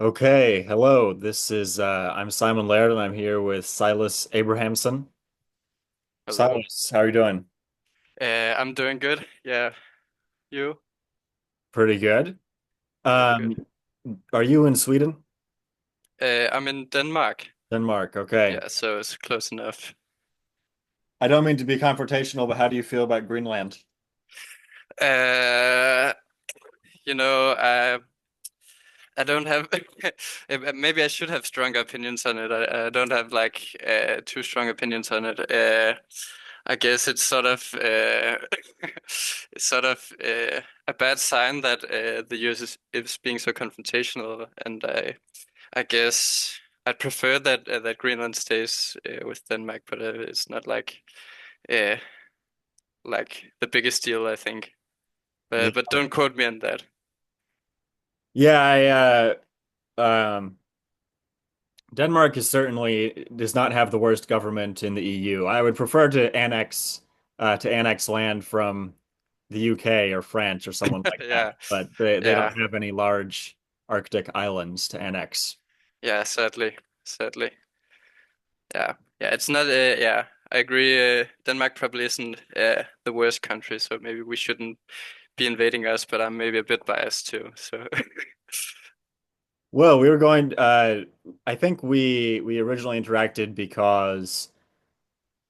Okay, hello. This is I'm Simon Laird and I'm here with Silas Abrahamsen. Hello. Silas, how are you doing? I'm doing good. Yeah, you? Pretty good. Good, good. Um, are you in Sweden? I'm in Denmark. Denmark, okay. Yeah, so it's close enough. I don't mean to be confrontational, but how do you feel about Greenland? Uh, you know, I don't have. Maybe I should have strong opinions on it. I don't have like too strong opinions on it. I guess it's sort of it's sort of a bad sign that the US is being so confrontational, and I guess I'd prefer that that Greenland stays with Denmark, but it's not uh, like the biggest deal, I think. Yeah, But don't quote me on that. yeah. Denmark is certainly does not have the worst government in the EU. I would prefer to annex land from the UK or France or someone like that, Yeah, but they yeah, don't have any large Arctic islands to annex. yeah. Sadly, sadly, yeah, yeah. It's not. Yeah, I agree. Denmark probably isn't the worst country, so maybe we shouldn't be invading us. But I'm maybe a bit biased too. So Well, we were going. I think we originally interacted because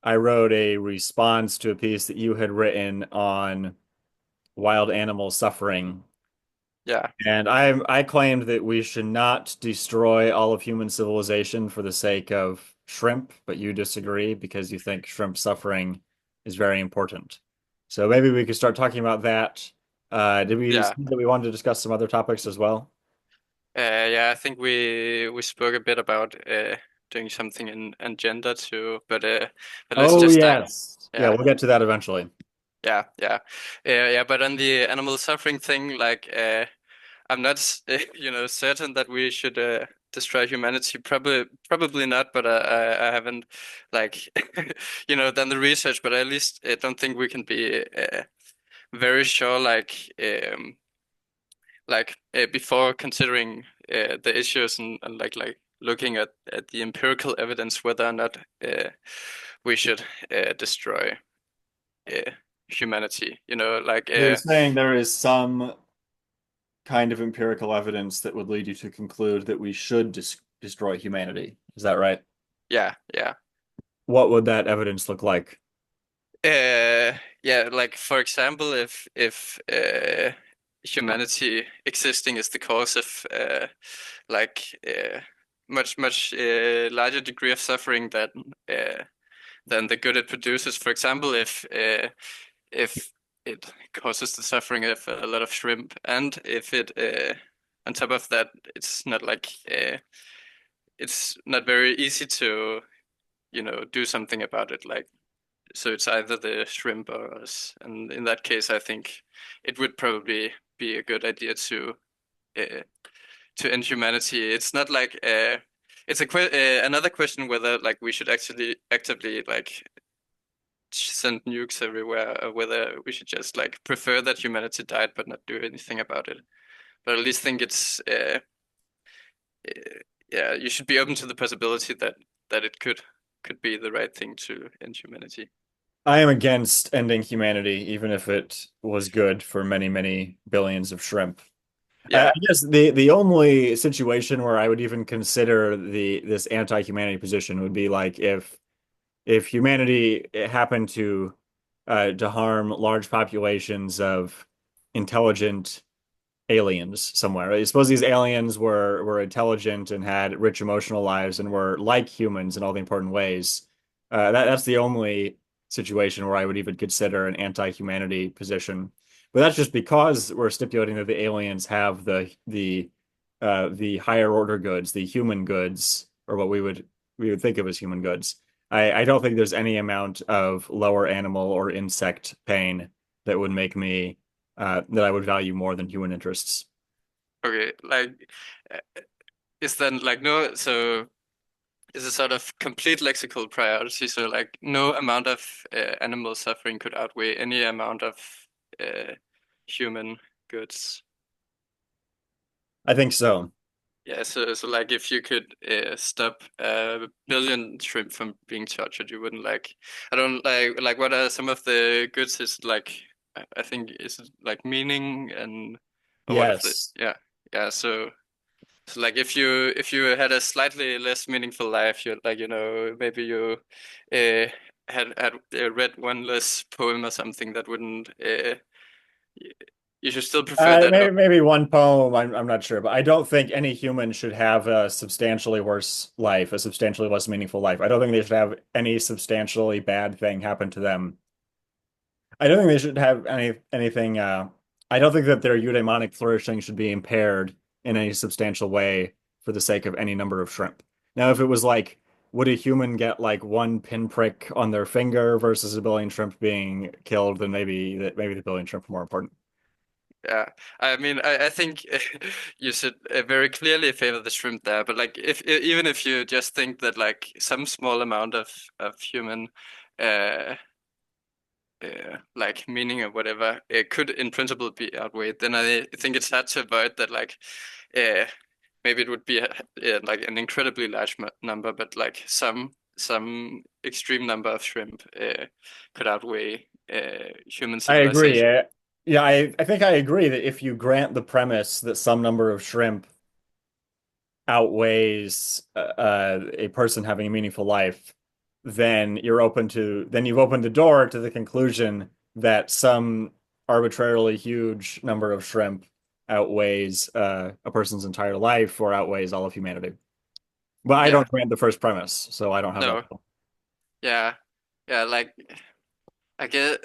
I wrote a response to a piece that you had written on wild animal suffering. yeah, And I claimed that we should not destroy all of human civilization for the sake of shrimp, but you disagree because you think shrimp suffering is very important. So maybe we could start talking about that. Did we say yeah. that we wanted to discuss some other topics as well? Yeah, I think we spoke a bit about doing something in gender too, but let's Oh, just dive. yes. Yeah, Yeah, we'll get to that eventually. yeah. Yeah. But on the animal suffering thing, I'm not, certain that we should destroy humanity. Probably not. But I haven't like, done the research. But I at least don't think we can be very sure, before considering the issues and like looking at the empirical evidence whether or not we should destroy uh, humanity. You're saying there is some kind of empirical evidence that would lead you to conclude that we should destroy humanity. Is that right? yeah, yeah. What would that evidence look like? Yeah, like for example, if humanity existing is the cause of much larger degree of suffering uh, than the good it produces. For example, if it causes the suffering of a lot of shrimp, and if it on top of that, it's not very easy to do something about it. So it's either the shrimp or us, and in that case, I think it would probably be a good idea uh, to end humanity. It's not like it's another question whether like we should actually actively like send nukes everywhere, or whether we should just like prefer that humanity died but not do anything about it. But at least think it's uh, yeah, you should be open to the possibility that it could be the right thing to end humanity. I am against ending humanity, even if it was good for many, many billions of shrimp. I Yeah, guess the only situation where I would even consider the this anti-humanity position would be like if humanity happened to harm large populations of intelligent aliens somewhere. I suppose these aliens were intelligent and had rich emotional lives and were like humans in all the important ways. That's the only situation where I would even consider an anti-humanity position. But that's just because we're stipulating that the aliens have the higher order goods, the human goods, or what we would think of as human goods. I don't think there's any amount of lower animal or insect pain that would make me that I would value more than human interests. okay. Uh, is then like no, so is a sort of complete lexical priority. So like no amount of animal suffering could outweigh any amount of uh, human goods. I think so. Yeah, so like if you could stop a billion shrimp from being tortured, you wouldn't like. I don't like. What are some of the goods? Is like I think is it like meaning and or what of the Yes. yeah yeah. So like if you had a slightly less meaningful life, you like maybe you uh had read one less poem or something that wouldn't you should still prefer that. Maybe one poem, I'm not sure, but I don't think any human should have a substantially worse life, a substantially less meaningful life. I don't think they should have any substantially bad thing happen to them. I don't think they should have anything. I don't think that their eudaimonic flourishing should be impaired in any substantial way for the sake of any number of shrimp. Now, if it was like, would a human get like one pinprick on their finger versus a billion shrimp being killed, then maybe the billion shrimp are more important. Yeah, I mean, I think you should very clearly favor the shrimp there. But like, if even if you just think that like some small amount of human, uh, like meaning or whatever, it could in principle be outweighed, then I think it's hard to avoid that. Like, uh, maybe it would be like an incredibly large number, but like some extreme number of shrimp could outweigh human I agree. civilization. Yeah, I think I agree that if you grant the premise that some number of shrimp outweighs a person having a meaningful life, then you've opened the door to the conclusion that some arbitrarily huge number of shrimp outweighs a person's entire life or outweighs all of humanity. But I Yeah. don't grant the first premise, so I don't have that. No. Yeah. Yeah. Like. I guess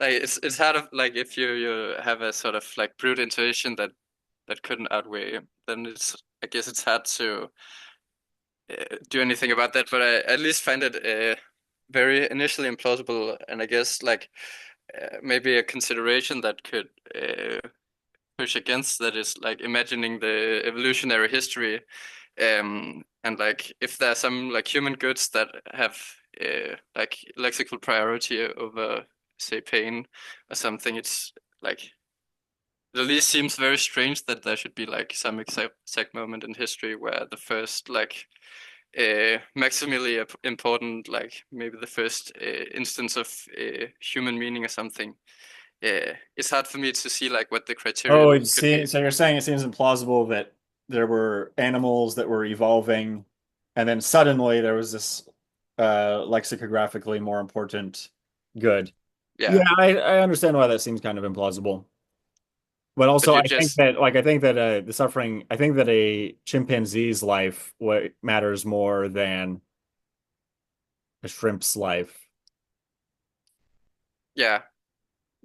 like it's hard of like if you have a sort of like brute intuition that couldn't outweigh, then it's I guess it's hard to do anything about that. But I at least find it very initially implausible, and I guess like maybe a consideration that could push against that is like imagining the evolutionary history, and like if there are some like human goods that have like lexical priority over say pain or something, it's like it at least seems very strange that there should be like some exact moment in history where the first like maximally important like maybe the first instance of human meaning or something. It's hard for me to see like what the Oh, criterion it could be. seems, so you're saying it seems implausible that there were animals that were evolving, and then suddenly there was this lexicographically more important good. Yeah, Yeah, I understand why that seems kind of implausible. But but also, you I think just that the suffering, I think that a chimpanzee's life what matters more than a shrimp's life. yeah.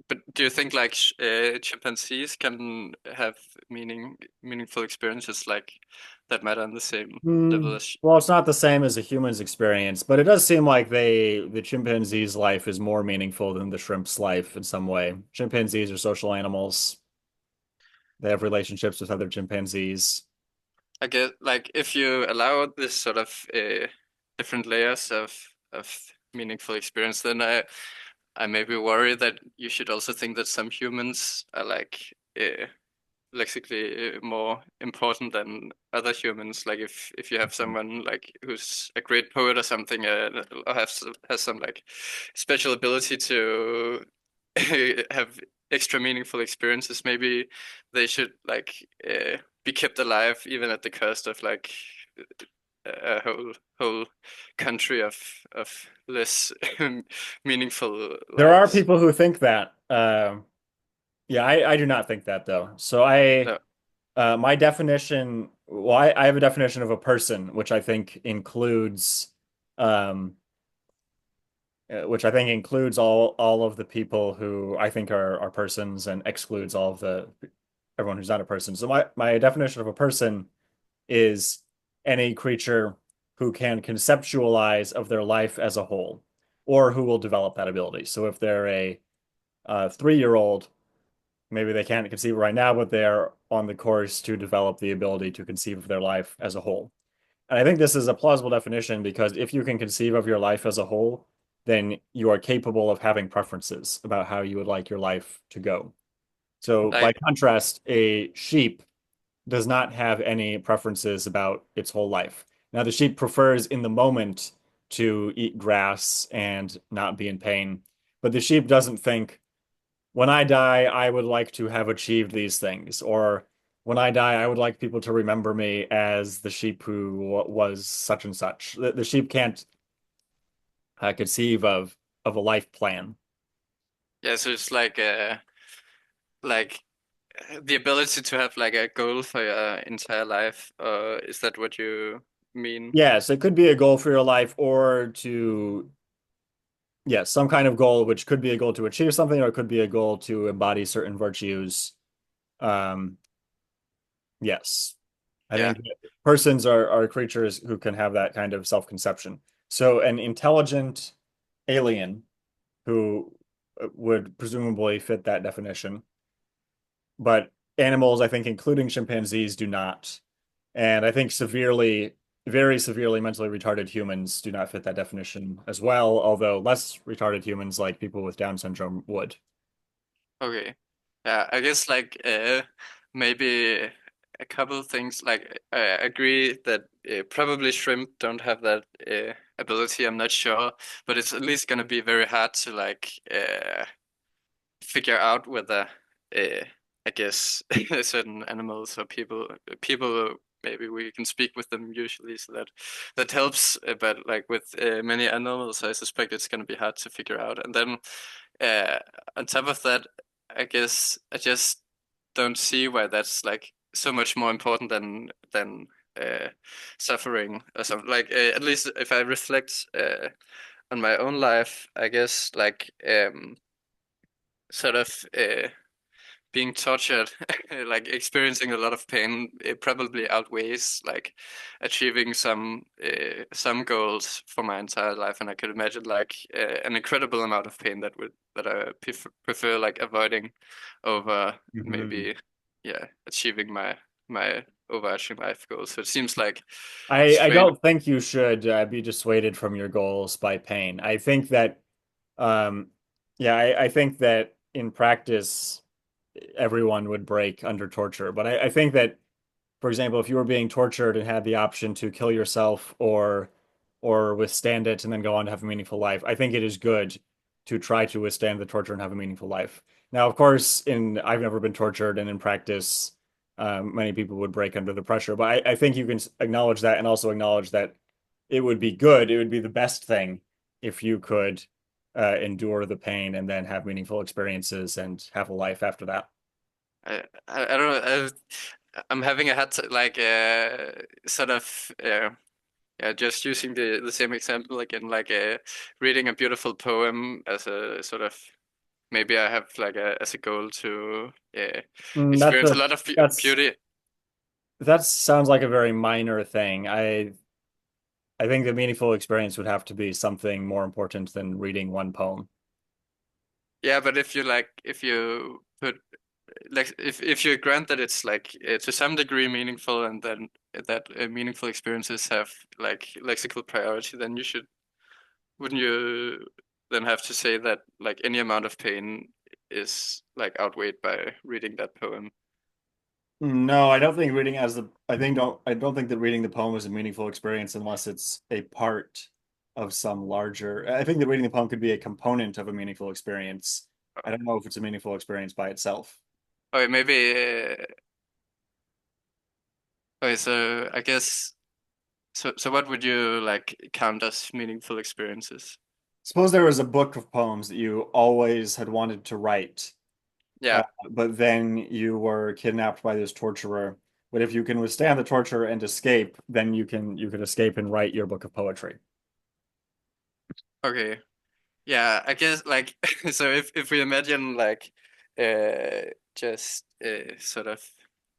But do you think like chimpanzees can have meaningful experiences like that matter on the same level as Well, it's not the same as a human's experience, but it does seem like the chimpanzee's life is more meaningful than the shrimp's life in some way. Chimpanzees are social animals. They have relationships with other chimpanzees. I guess like if you allow this sort of different layers of meaningful experience, then I maybe worry that you should also think that some humans are like lexically more important than other humans. Like if you have someone like who's a great poet or something, or has some like special ability to have extra meaningful experiences, maybe they should like be kept alive even at the cost of like a whole country of less meaningful There are lives. people who think that. Yeah, I do not think that though. No, My definition, well, I have a definition of a person, um, which I think includes all of the people who I think are persons and excludes all of the everyone who's not a person. So my definition of a person is any creature who can conceptualize of their life as a whole, or who will develop that ability. So if they're a 3-year-old, maybe they can't conceive right now, but they're on the course to develop the ability to conceive of their life as a whole. And I think this is a plausible definition because if you can conceive of your life as a whole, then you are capable of having preferences about how you would like your life to go. So, by like contrast, a sheep does not have any preferences about its whole life. Now, the sheep prefers in the moment to eat grass and not be in pain, but the sheep doesn't think, when I die, I would like to have achieved these things, or when I die, I would like people to remember me as the sheep who was such and such. The sheep can't conceive of a life plan. Yeah, so it's like the ability to have like a goal for your entire life. Is that what you mean? Yes, it could be a goal for your life, or to, yes, some kind of goal, which could be a goal to achieve something, or it could be a goal to embody certain virtues. Um, yes, I Yeah. think persons are creatures who can have that kind of self-conception. So an intelligent alien who would presumably fit that definition, but animals, I think, including chimpanzees, do not. And I think very severely mentally retarded humans do not fit that definition as well, although less retarded humans, like people with Down syndrome, would. Okay. Yeah, I guess like maybe a couple things like I agree that probably shrimp don't have that ability. I'm not sure, but it's at least gonna be very hard to like figure out whether uh, I guess certain animals or people maybe we can speak with them usually, so that helps. But like with many animals, I suspect it's gonna be hard to figure out. And then uh, on top of that, I guess I just don't see why that's like so much more important than suffering or something. Like at least if I reflect on my own life, I guess like sort of being tortured, like experiencing a lot of pain, it probably outweighs like achieving some goals for my entire life. And I could imagine like an incredible amount of pain that I prefer like avoiding over Mhm. maybe yeah achieving my overarching life goals. So it seems like I straight. don't think you should be dissuaded from your goals by pain. I think that, um, yeah, I think that in practice, everyone would break under torture. But I think that, for example, if you were being tortured and had the option to kill yourself or withstand it and then go on to have a meaningful life, I think it is good to try to withstand the torture and have a meaningful life. Now, of course, in I've never been tortured, and in practice, many people would break under the pressure. But I think you can acknowledge that and also acknowledge that it would be good, it would be the best thing if you could endure the pain and then have meaningful experiences and have a life after that. I don't know. I'm having a hard like sort of yeah, just using the same example again, like reading a beautiful poem as a sort of maybe I have like as a goal to Mm, that's experience a a lot of that's beauty. that sounds like a very minor thing. I think the meaningful experience would have to be something more important than reading one poem. Yeah, but if you like, if you put like, if you grant that it's like to some degree meaningful, and then that meaningful experiences have like lexical priority, then you should wouldn't you then have to say that like any amount of pain is like outweighed by reading that poem? No, I don't think reading as the I don't think that reading the poem is a meaningful experience unless it's a part of some larger. I think that reading the poem could be a component of a meaningful experience. I don't know if it's a meaningful experience by itself. Okay, maybe. Okay, so I guess so. So what would you like count as meaningful experiences? Suppose there was a book of poems that you always had wanted to write, Yeah. but then you were kidnapped by this torturer. But if you can withstand the torture and escape, then you could escape and write your book of poetry. Okay. Yeah, I guess like so if we imagine like just sort of,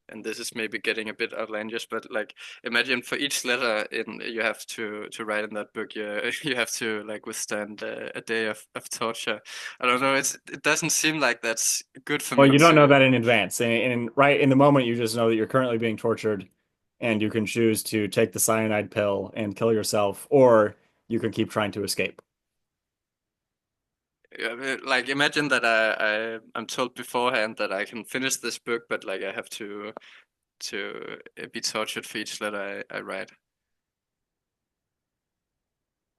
and this is maybe getting a bit outlandish, but like imagine for each letter in you have to write in that book, you you have to like withstand a day of torture. I don't know, it doesn't seem like that's good for Well, me you don't know to. that in advance. And right in the moment, you just know that you're currently being tortured, and you can choose to take the cyanide pill and kill yourself, or you can keep trying to escape. Like imagine that I'm told beforehand that I can finish this book, but like I have to be tortured for each letter I write.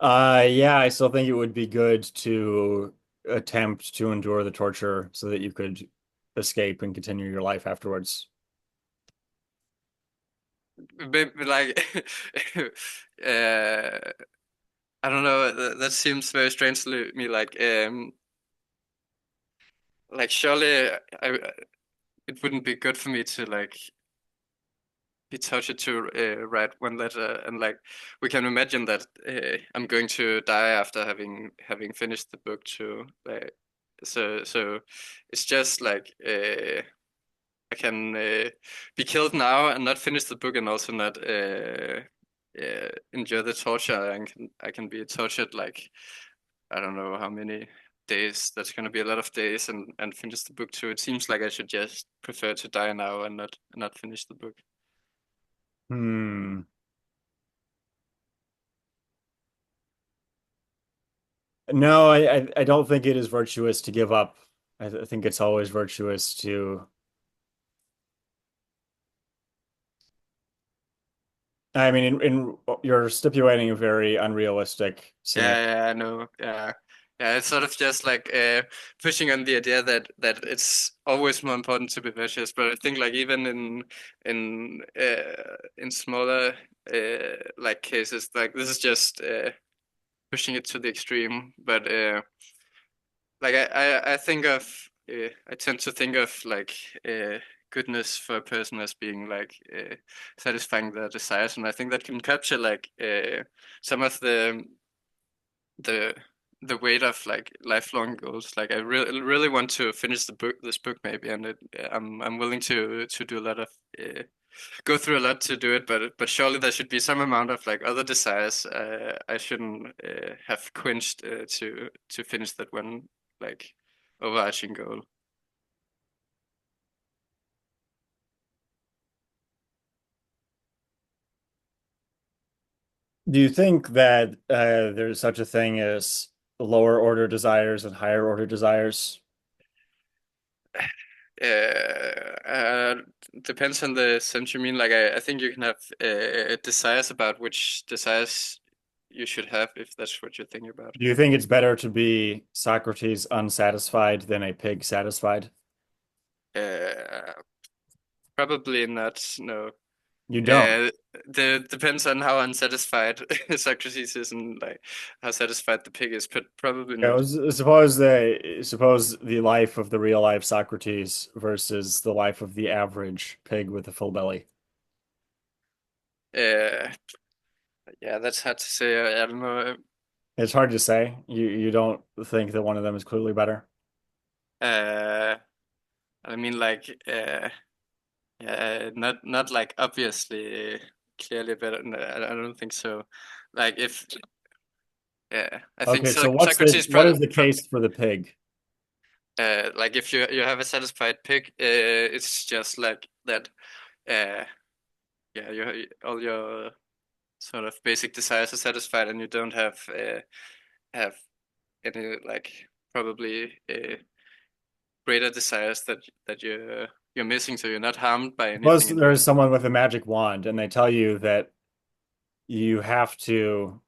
Yeah, I still think it would be good to attempt to endure the torture so that you could escape and continue your life afterwards. Maybe like uh, I don't know. That seems very strange to me. Like surely it wouldn't be good for me to like be tortured to write one letter, and like we can imagine that I'm going to die after having finished the book too. Like so it's just like I can be killed now and not finish the book, and also not endure the torture. And I can be tortured like I don't know how many days. That's gonna be a lot of days, and finish the book too. It seems like I should just prefer to die now and not finish the book. Hmm. No, I don't think it is virtuous to give up. I think it's always virtuous to. I mean, you're stipulating a very unrealistic scenario. Yeah, I know. Yeah, yeah. It's sort of just like pushing on the idea that it's always more important to be virtuous. But I think like even in smaller like cases, like this is just pushing it to the extreme. But like I think of I tend to think of like goodness for a person as being like satisfying their desires, and I think that can capture like some of the the weight of like lifelong goals. Like I really want to finish this book maybe, and I'm willing to do a lot of go through a lot to do it, but surely there should be some amount of like other desires I shouldn't have quenched to finish that one like overarching goal. Do you think that there's such a thing as lower order desires and higher order desires? Uh, Depends on the sense you mean. Like I think you can have desires about which desires you should have if that's what you're thinking about. Do you think it's better to be Socrates unsatisfied than a pig satisfied? Uh, Probably not. No. You don't. Uh, the depends on how unsatisfied Socrates is and like how satisfied the pig is, but probably Yeah, not. suppose the life of the real life Socrates versus the life of the average pig with a full belly. Uh, yeah, that's hard to say. I don't know. It's hard to say. You don't think that one of them is clearly better. Uh, I mean, like, not like obviously clearly better. No, I don't think so. Like, if yeah, I think Okay, so Socrates what is the case for the pig? like if you have a satisfied pig, it's just like that. Uh, yeah, all your sort of basic desires are satisfied, and you don't have any like probably greater desires that you're missing, so you're not harmed by Suppose anything in there's the someone with a magic wand and they tell you that you have to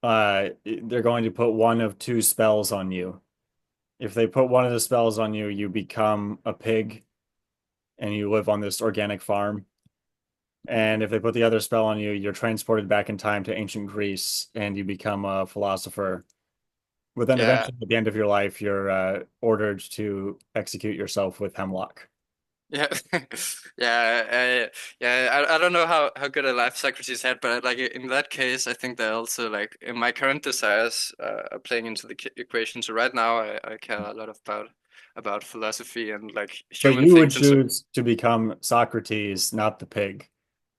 they're going to put one of two spells on you. If they put one of the spells on you, you become a pig and you live on this organic farm. And if they put the other spell on you, you're transported back in time to ancient Greece and you become a philosopher. But then yeah eventually, at the end of your life, you're ordered to execute yourself with hemlock. yeah I don't know how good a life Socrates had, but like in that case I think that also like in my current desires are playing into the equation. So right now I care a lot about philosophy and like But human you would things and so choose to become Socrates, not the pig.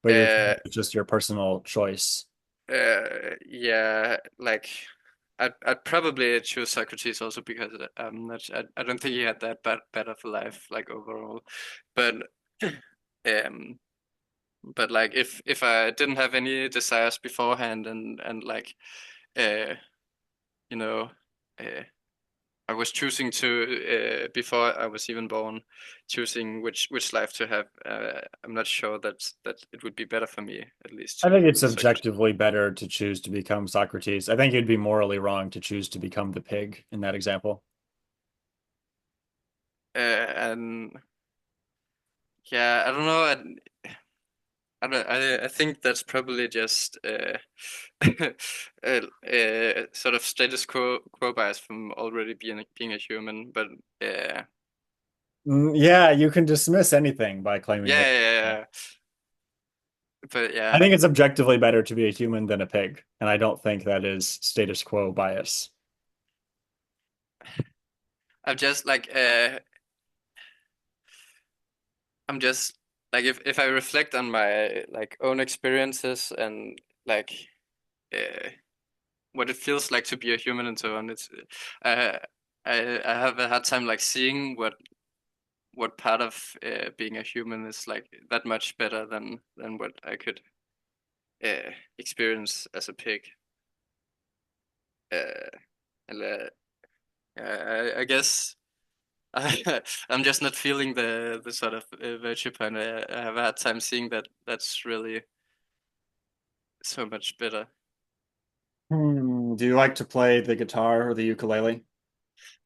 But you're saying uh it's just your personal choice. yeah, like I'd probably choose Socrates also because I don't think he had that bad of a life like overall, but um but like if I didn't have any desires beforehand and like uh you know uh I was choosing to before I was even born, choosing which life to have. I'm not sure that it would be better for me, at least I to think it's succeed. objectively better to choose to become Socrates. I think it'd be morally wrong to choose to become the pig in that example. And yeah, I don't know. I think that's probably just sort of status quo bias from already being a human. But Yeah, you can dismiss anything by claiming yeah, that. yeah, yeah. But I yeah, think it's objectively better to be a human than a pig, and I don't think that is status quo bias. I'm just I'm just like if I reflect on my like own experiences and like uh, what it feels like to be a human and so on, it's uh, I have a hard time like seeing what part of being a human is like that much better than what I could experience as a pig. Uh, and I guess I'm just not feeling the sort of virtue point. I have a hard time seeing that that's really so much better. Do you like to play the guitar or the ukulele?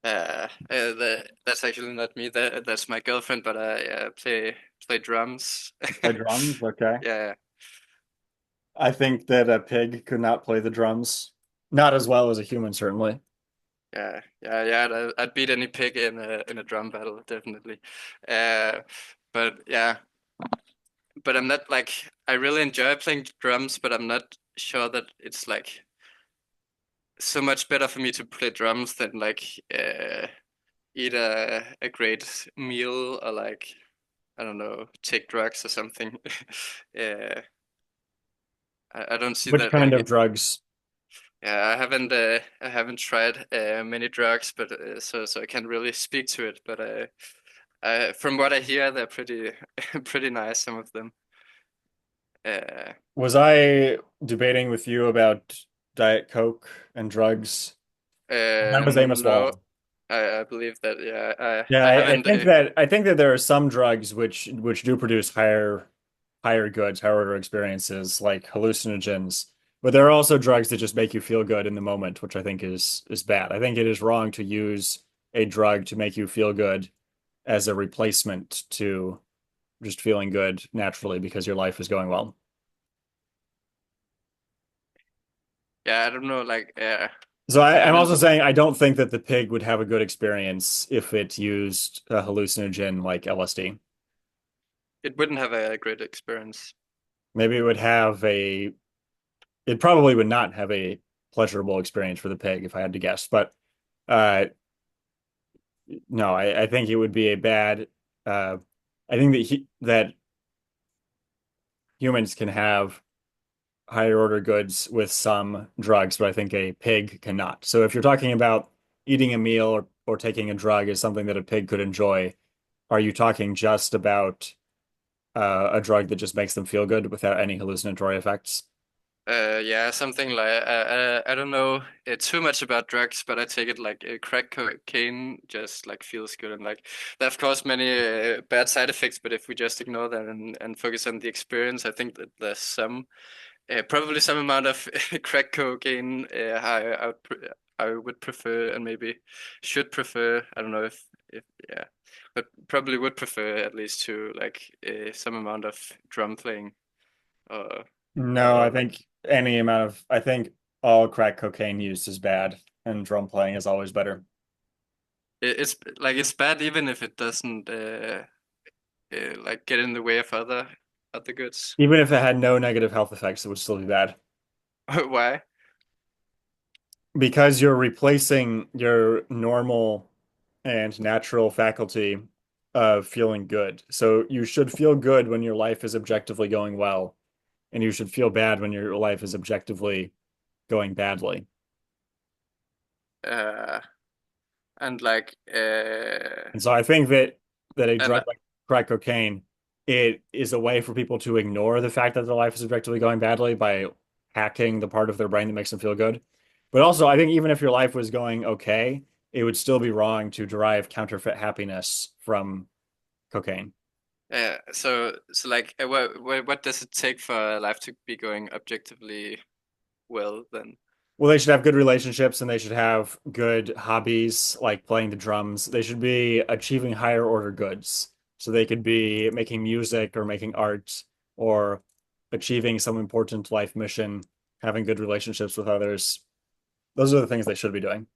That's actually not me. That's my girlfriend, but I play drums. Play drums? Okay. Yeah, I think that a pig could not play the drums. Not as well as a human, certainly. yeah. I'd beat any pig in a drum battle, definitely. Uh, but yeah, but I'm not like I really enjoy playing drums, but I'm not sure that it's like so much better for me to play drums than like eat a great meal or like I don't know, take drugs or something. uh, I don't see Which that kind like of drugs? yeah, I haven't tried many drugs, but so I can't really speak to it. But from what I hear, they're pretty pretty nice. Some of them. Uh, Was I debating with you about Diet Coke and drugs? That was Amos no, Wall. I believe that. Yeah, Yeah, I I haven't. think that there are some drugs which do produce higher goods, higher order experiences like hallucinogens. But there are also drugs that just make you feel good in the moment, which I think is bad. I think it is wrong to use a drug to make you feel good as a replacement to just feeling good naturally because your life is going well. Yeah, I don't know. Like, So I I'm haven't. also saying I don't think that the pig would have a good experience if it used a hallucinogen like LSD. It wouldn't have a great experience. Maybe it probably would not have a pleasurable experience for the pig if I had to guess. But uh, no, I think it would be a bad. Uh, I think that humans can have higher order goods with some drugs, but I think a pig cannot. So if you're talking about eating a meal or taking a drug is something that a pig could enjoy, are you talking just about a drug that just makes them feel good without any hallucinatory effects? Yeah, something like I don't know too much about drugs, but I take it like crack cocaine just like feels good and like there are of course many bad side effects, but if we just ignore that and focus on the experience, I think that there's some probably some amount of crack cocaine I would prefer and maybe should prefer. I don't know if yeah, but probably would prefer at least to like some amount of drum playing or No, or I think I think all crack cocaine used is bad, and drum playing is always better. it's like it's bad even if it doesn't like get in the way of other goods. Even if it had no negative health effects, it would still be bad Why? because you're replacing your normal and natural faculty of feeling good. So you should feel good when your life is objectively going well, and you should feel bad when your life is objectively going badly. Uh, and like And so I think that a and drug like crack cocaine, it is a way for people to ignore the fact that their life is objectively going badly by hacking the part of their brain that makes them feel good. But also, I think even if your life was going okay, it would still be wrong to derive counterfeit happiness from cocaine. So like, what does it take for life to be going objectively well then? Well, they should have good relationships and they should have good hobbies like playing the drums. They should be achieving higher order goods. So they could be making music or making art or achieving some important life mission, having good relationships with others. Those are the things they should be doing.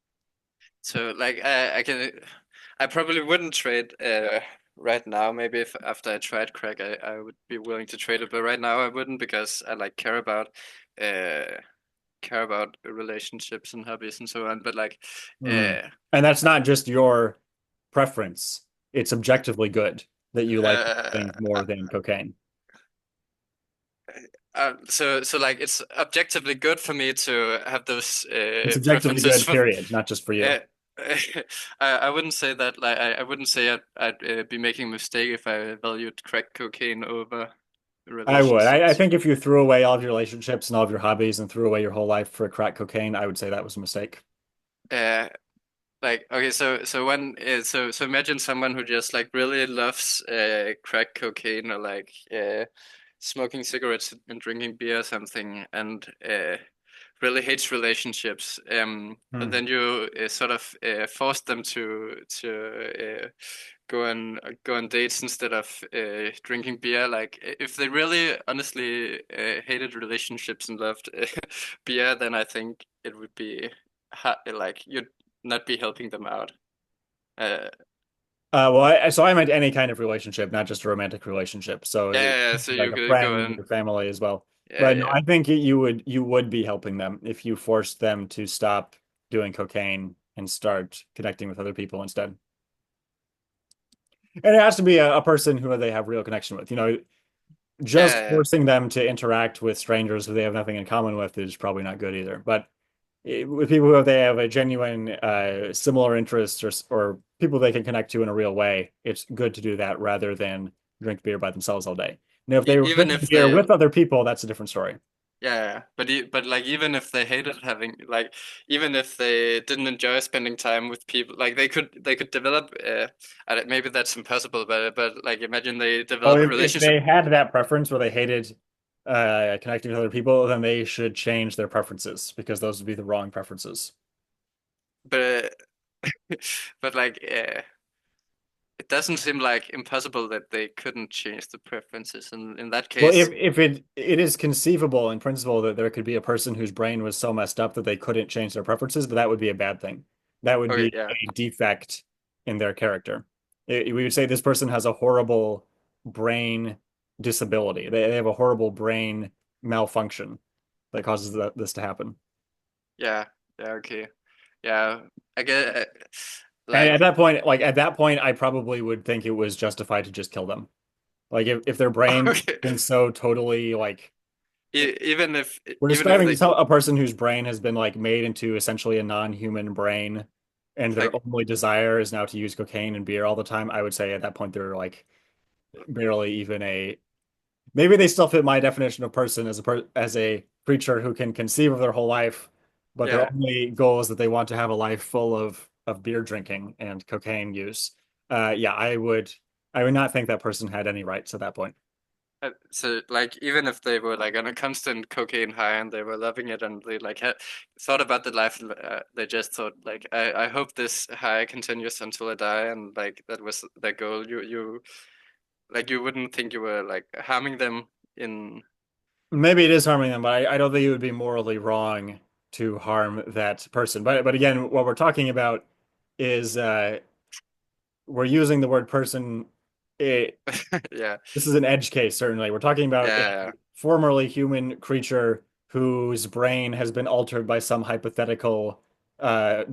So like, I probably wouldn't trade right now. Maybe if after I tried crack, I would be willing to trade it, but right now I wouldn't because I like uh care about relationships and hobbies and so on. But like, Mhm. uh, And that's not just your preference. It's objectively good that you like things uh, more than cocaine. so like it's objectively good for me to have those It's objectively preferences good, for. period, not just for you. Uh, I wouldn't say that. Like I wouldn't say I'd be making a mistake if I valued crack cocaine over I would. I relationships. think if you threw away all of your relationships and all of your hobbies and threw away your whole life for crack cocaine, I would say that was a mistake. Uh, like okay, so imagine someone who just like really loves crack cocaine or like smoking cigarettes and drinking beer or something, and really hates relationships. But Hmm. then you sort of force them to go on dates instead of drinking beer. Like if they really honestly hated relationships and loved beer, then I think it would be like you'd not be helping them out. Uh, Well, so I meant any kind of relationship, not just a romantic relationship. So yeah, it, yeah, yeah, so like you a could go friend on. or family as well. Yeah, But no, yeah, I think you would be helping them if you forced them to stop doing cocaine and start connecting with other people instead. And it has to be a person who they have real connection with. Just yeah, forcing them to interact with strangers who they have nothing in common with is probably not good either. But with people who they have a genuine similar interests or people they can connect to in a real way, it's good to do that rather than drink beer by themselves all day. Now, if yeah. they were Even drinking if beer they, with other people, that's a different story. yeah, yeah. But like even if they hated having like even if they didn't enjoy spending time with people, like they could develop. Maybe that's impossible, but like imagine they Oh, develop a if relationship. they had that preference where they hated connecting with other people, then they should change their preferences because those would be the wrong preferences. But but like it doesn't seem like impossible that they couldn't change the preferences. And in that Well, case, if it is conceivable in principle that there could be a person whose brain was so messed up that they couldn't change their preferences, but that would be a bad thing. That would okay, be yeah, a defect in their character. We would say this person has a horrible brain disability. They have a horrible brain malfunction that causes this to happen. yeah, yeah, okay, yeah. I get And like at that point, I probably would think it was justified to just kill them. Like if their brain okay. been so totally like Even if we're even if describing they a person whose brain has been like made into essentially a non-human brain, and their like only desire is now to use cocaine and beer all the time. I would say at that point they're like barely even a. Maybe they still fit my definition of person as as a creature who can conceive of their whole life, but their yeah. only goal is that they want to have a life full of beer drinking and cocaine use. Yeah, I would not think that person had any rights at that point. So like even if they were like on a constant cocaine high and they were loving it and they like had thought about the life they just thought like I hope this high continues until I die and like that was their goal. You like you wouldn't think you were like harming them in. Maybe it is harming them, but I don't think it would be morally wrong to harm that person. But again, what we're talking about is we're using the word person. It, Yeah, this is an edge case, certainly. We're talking about a yeah, formerly human creature whose brain has been altered by some hypothetical uh,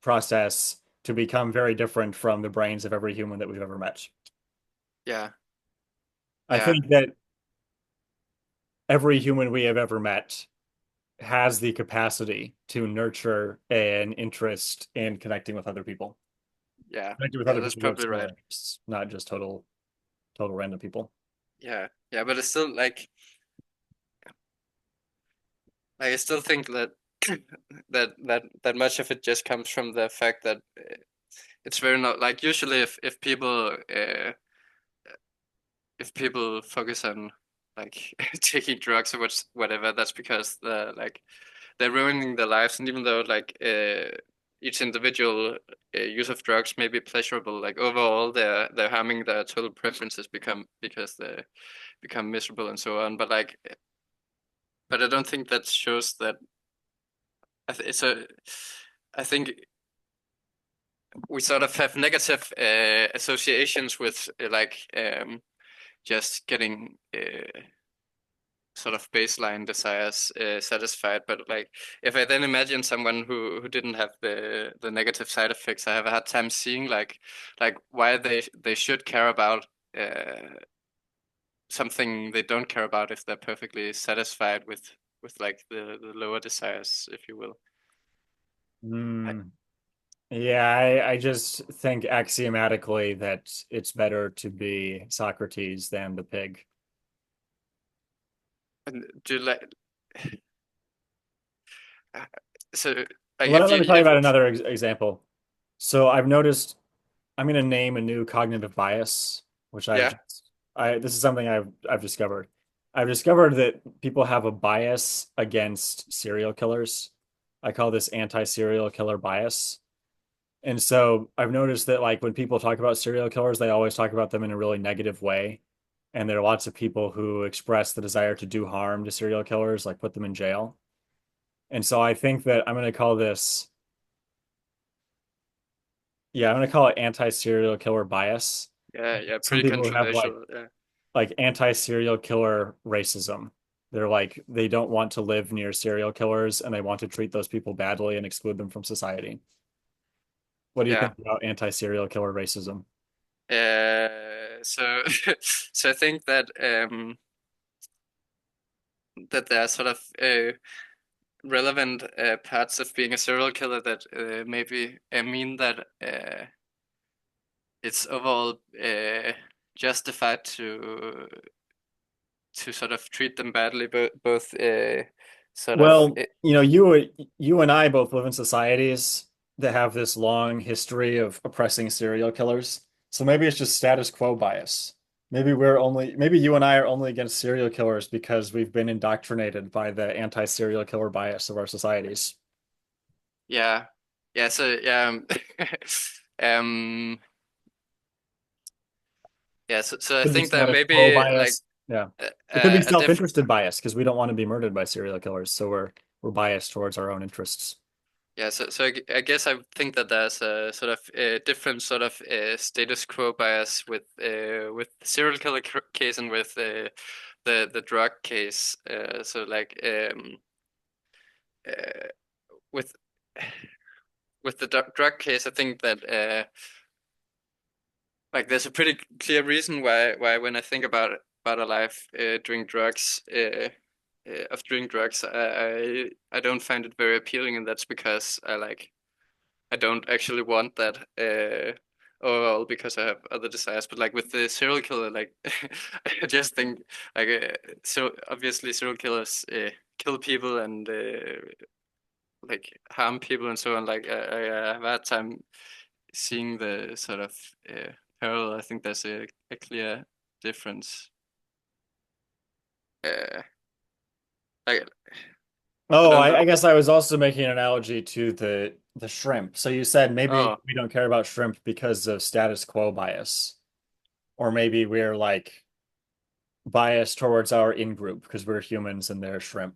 process to become very different from the brains of every human that we've ever met. yeah, I yeah, think that every human we have ever met has the capacity to nurture an interest in connecting with other people. yeah, Connecting with yeah. other That's people who have probably similar right. interests, not just total random people. Yeah, yeah, but it's still like I still think that. that much of it just comes from the fact that it's very not like usually if people focus on like taking drugs or whatever, that's because they're ruining their lives. And even though like each individual use of drugs may be pleasurable, like overall they're harming their total preferences become because they become miserable and so on. But I don't think that shows that. So I think we sort of have negative associations with just getting sort of baseline desires satisfied. But like if I then imagine someone who didn't have the negative side effects, I have a hard time seeing like why they should care about something they don't care about if they're perfectly satisfied with like the lower desires, if you will. I, Hmm. Yeah, I just think axiomatically that it's better to be Socrates than the pig. and do you like so like Let me tell you if about another example. So I've noticed I'm going to name a new cognitive bias, which yeah this is something I've discovered. I've discovered that people have a bias against serial killers. I call this anti-serial killer bias. And so I've noticed that like when people talk about serial killers, they always talk about them in a really negative way. And there are lots of people who express the desire to do harm to serial killers, like put them in jail. And so I think that I'm going to call this, yeah, I'm going to call it anti-serial killer bias. yeah Some pretty people have controversial yeah. like anti-serial killer racism. They're like they don't want to live near serial killers and they want to treat those people badly and exclude them from society. What do you Yeah. think about anti-serial killer racism? So so I think that that there are sort of relevant parts of being a serial killer that maybe mean that it's overall justified to sort of treat them badly, but both sort of Well, you and I both live in societies that have this long history of oppressing serial killers. So maybe it's just status quo bias. Maybe you and I are only against serial killers because we've been indoctrinated by the anti-serial killer bias of our societies. yeah yeah so yeah um yeah so I Could be think that status quo maybe like bias. Yeah. It could be a different. self-interested bias because we don't want to be murdered by serial killers, so we're biased towards our own interests. Yeah, so I guess I think that there's a sort of different sort of status quo bias with the serial killer case and with the drug case. So like uh, with with the drug case, I think that like there's a pretty clear reason why when I think about a life doing drugs of doing drugs, I don't find it very appealing, and that's because I don't actually want that overall because I have other desires. But like with the serial killer, like I just think like so obviously serial killers kill people and like harm people and so on. Like I have had time seeing the sort of parallel. I think there's a clear difference. Uh, like I Oh, don't. I guess I was also making an analogy to the shrimp. So you said maybe Oh we don't care about shrimp because of status quo bias, or maybe we're like biased towards our in-group because we're humans and they're shrimp.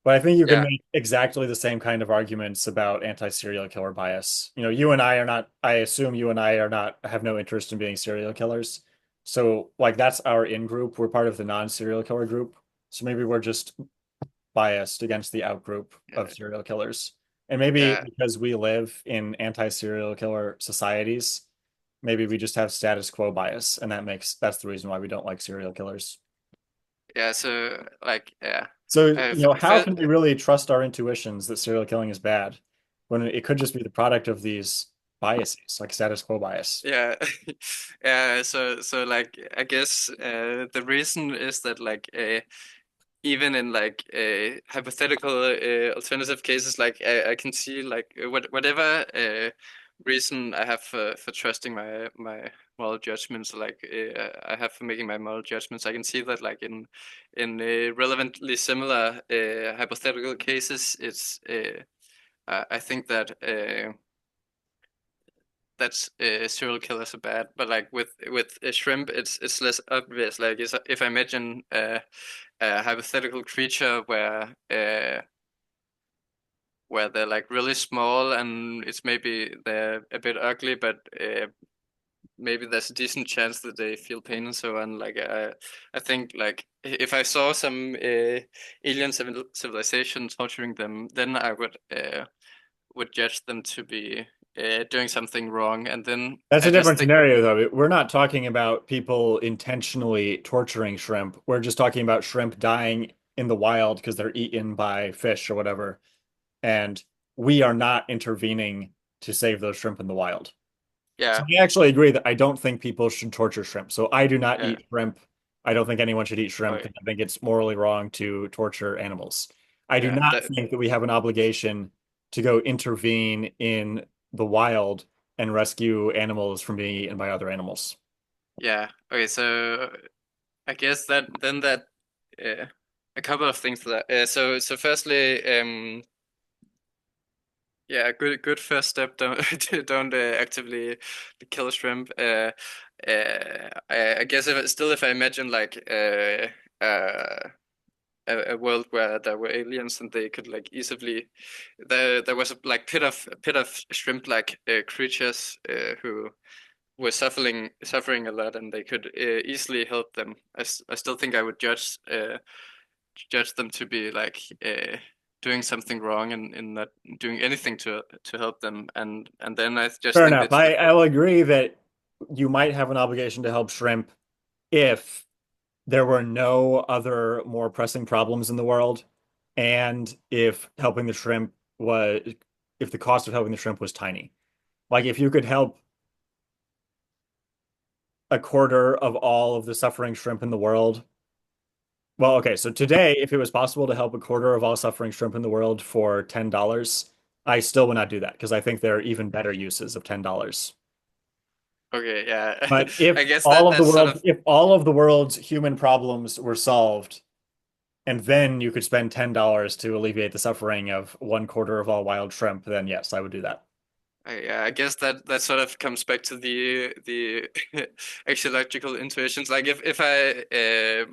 But I think you can yeah make exactly the same kind of arguments about anti-serial killer bias. You and I are not, I assume you and I are not, have no interest in being serial killers. So, like, that's our in-group. We're part of the non-serial killer group. So maybe we're just biased against the out-group of yeah serial killers. And maybe yeah because we live in anti-serial killer societies, maybe we just have status quo bias, and that's the reason why we don't like serial killers. yeah. So like yeah. So, how First, can we really trust our intuitions that serial killing is bad when it could just be the product of these biases, like status quo bias? yeah, yeah. So like I guess the reason is that like even in like hypothetical alternative cases, like I can see like whatever reason I have for trusting my moral judgments, like I have for making my moral judgments, I can see that like in relevantly similar hypothetical cases, it's I think that that's serial killers are bad, but like with a shrimp, it's less obvious. Like if I imagine a hypothetical creature where they're like really small and it's maybe they're a bit ugly, but maybe there's a decent chance that they feel pain and so on. Like I think like if I saw some alien civilization torturing them, then I would judge them to be doing something wrong, and then That's I a just different think, scenario, though. We're not talking about people intentionally torturing shrimp. We're just talking about shrimp dying in the wild because they're eaten by fish or whatever. And we are not intervening to save those shrimp in the wild. So yeah, I actually agree that I don't think people should torture shrimp. So I do not yeah, eat shrimp. I don't think anyone should eat shrimp. okay, And I think it's morally wrong to torture animals. I do yeah, not that, think that we have an obligation to go intervene in the wild and rescue animals from being eaten by other animals. yeah, okay. So I guess that then that uh, a couple of things to that. So firstly, yeah, good first step. Don't don't actively kill shrimp. I guess if I imagine like uh, a world where there were aliens and they could like easily there was a like pit of shrimp like creatures who were suffering a lot and they could easily help them. I still think I would judge them to be like doing something wrong and in not doing anything to help them, and then I just Fair think enough. it's the I will agree that you might have an obligation to help shrimp if there were no other more pressing problems in the world, and if helping the shrimp was, if the cost of helping the shrimp was tiny. Like if you could help a quarter of all of the suffering shrimp in the world. Well, okay, so today, if it was possible to help a quarter of all suffering shrimp in the world for $10, I still would not do that because I think there are even better uses of $10. okay, yeah. But I guess that that's sort of if all of the world's human problems were solved, and then you could spend $10 to alleviate the suffering of one quarter of all wild shrimp, then yes, I would do that. yeah, I guess that sort of comes back to the ecological intuitions. Like if I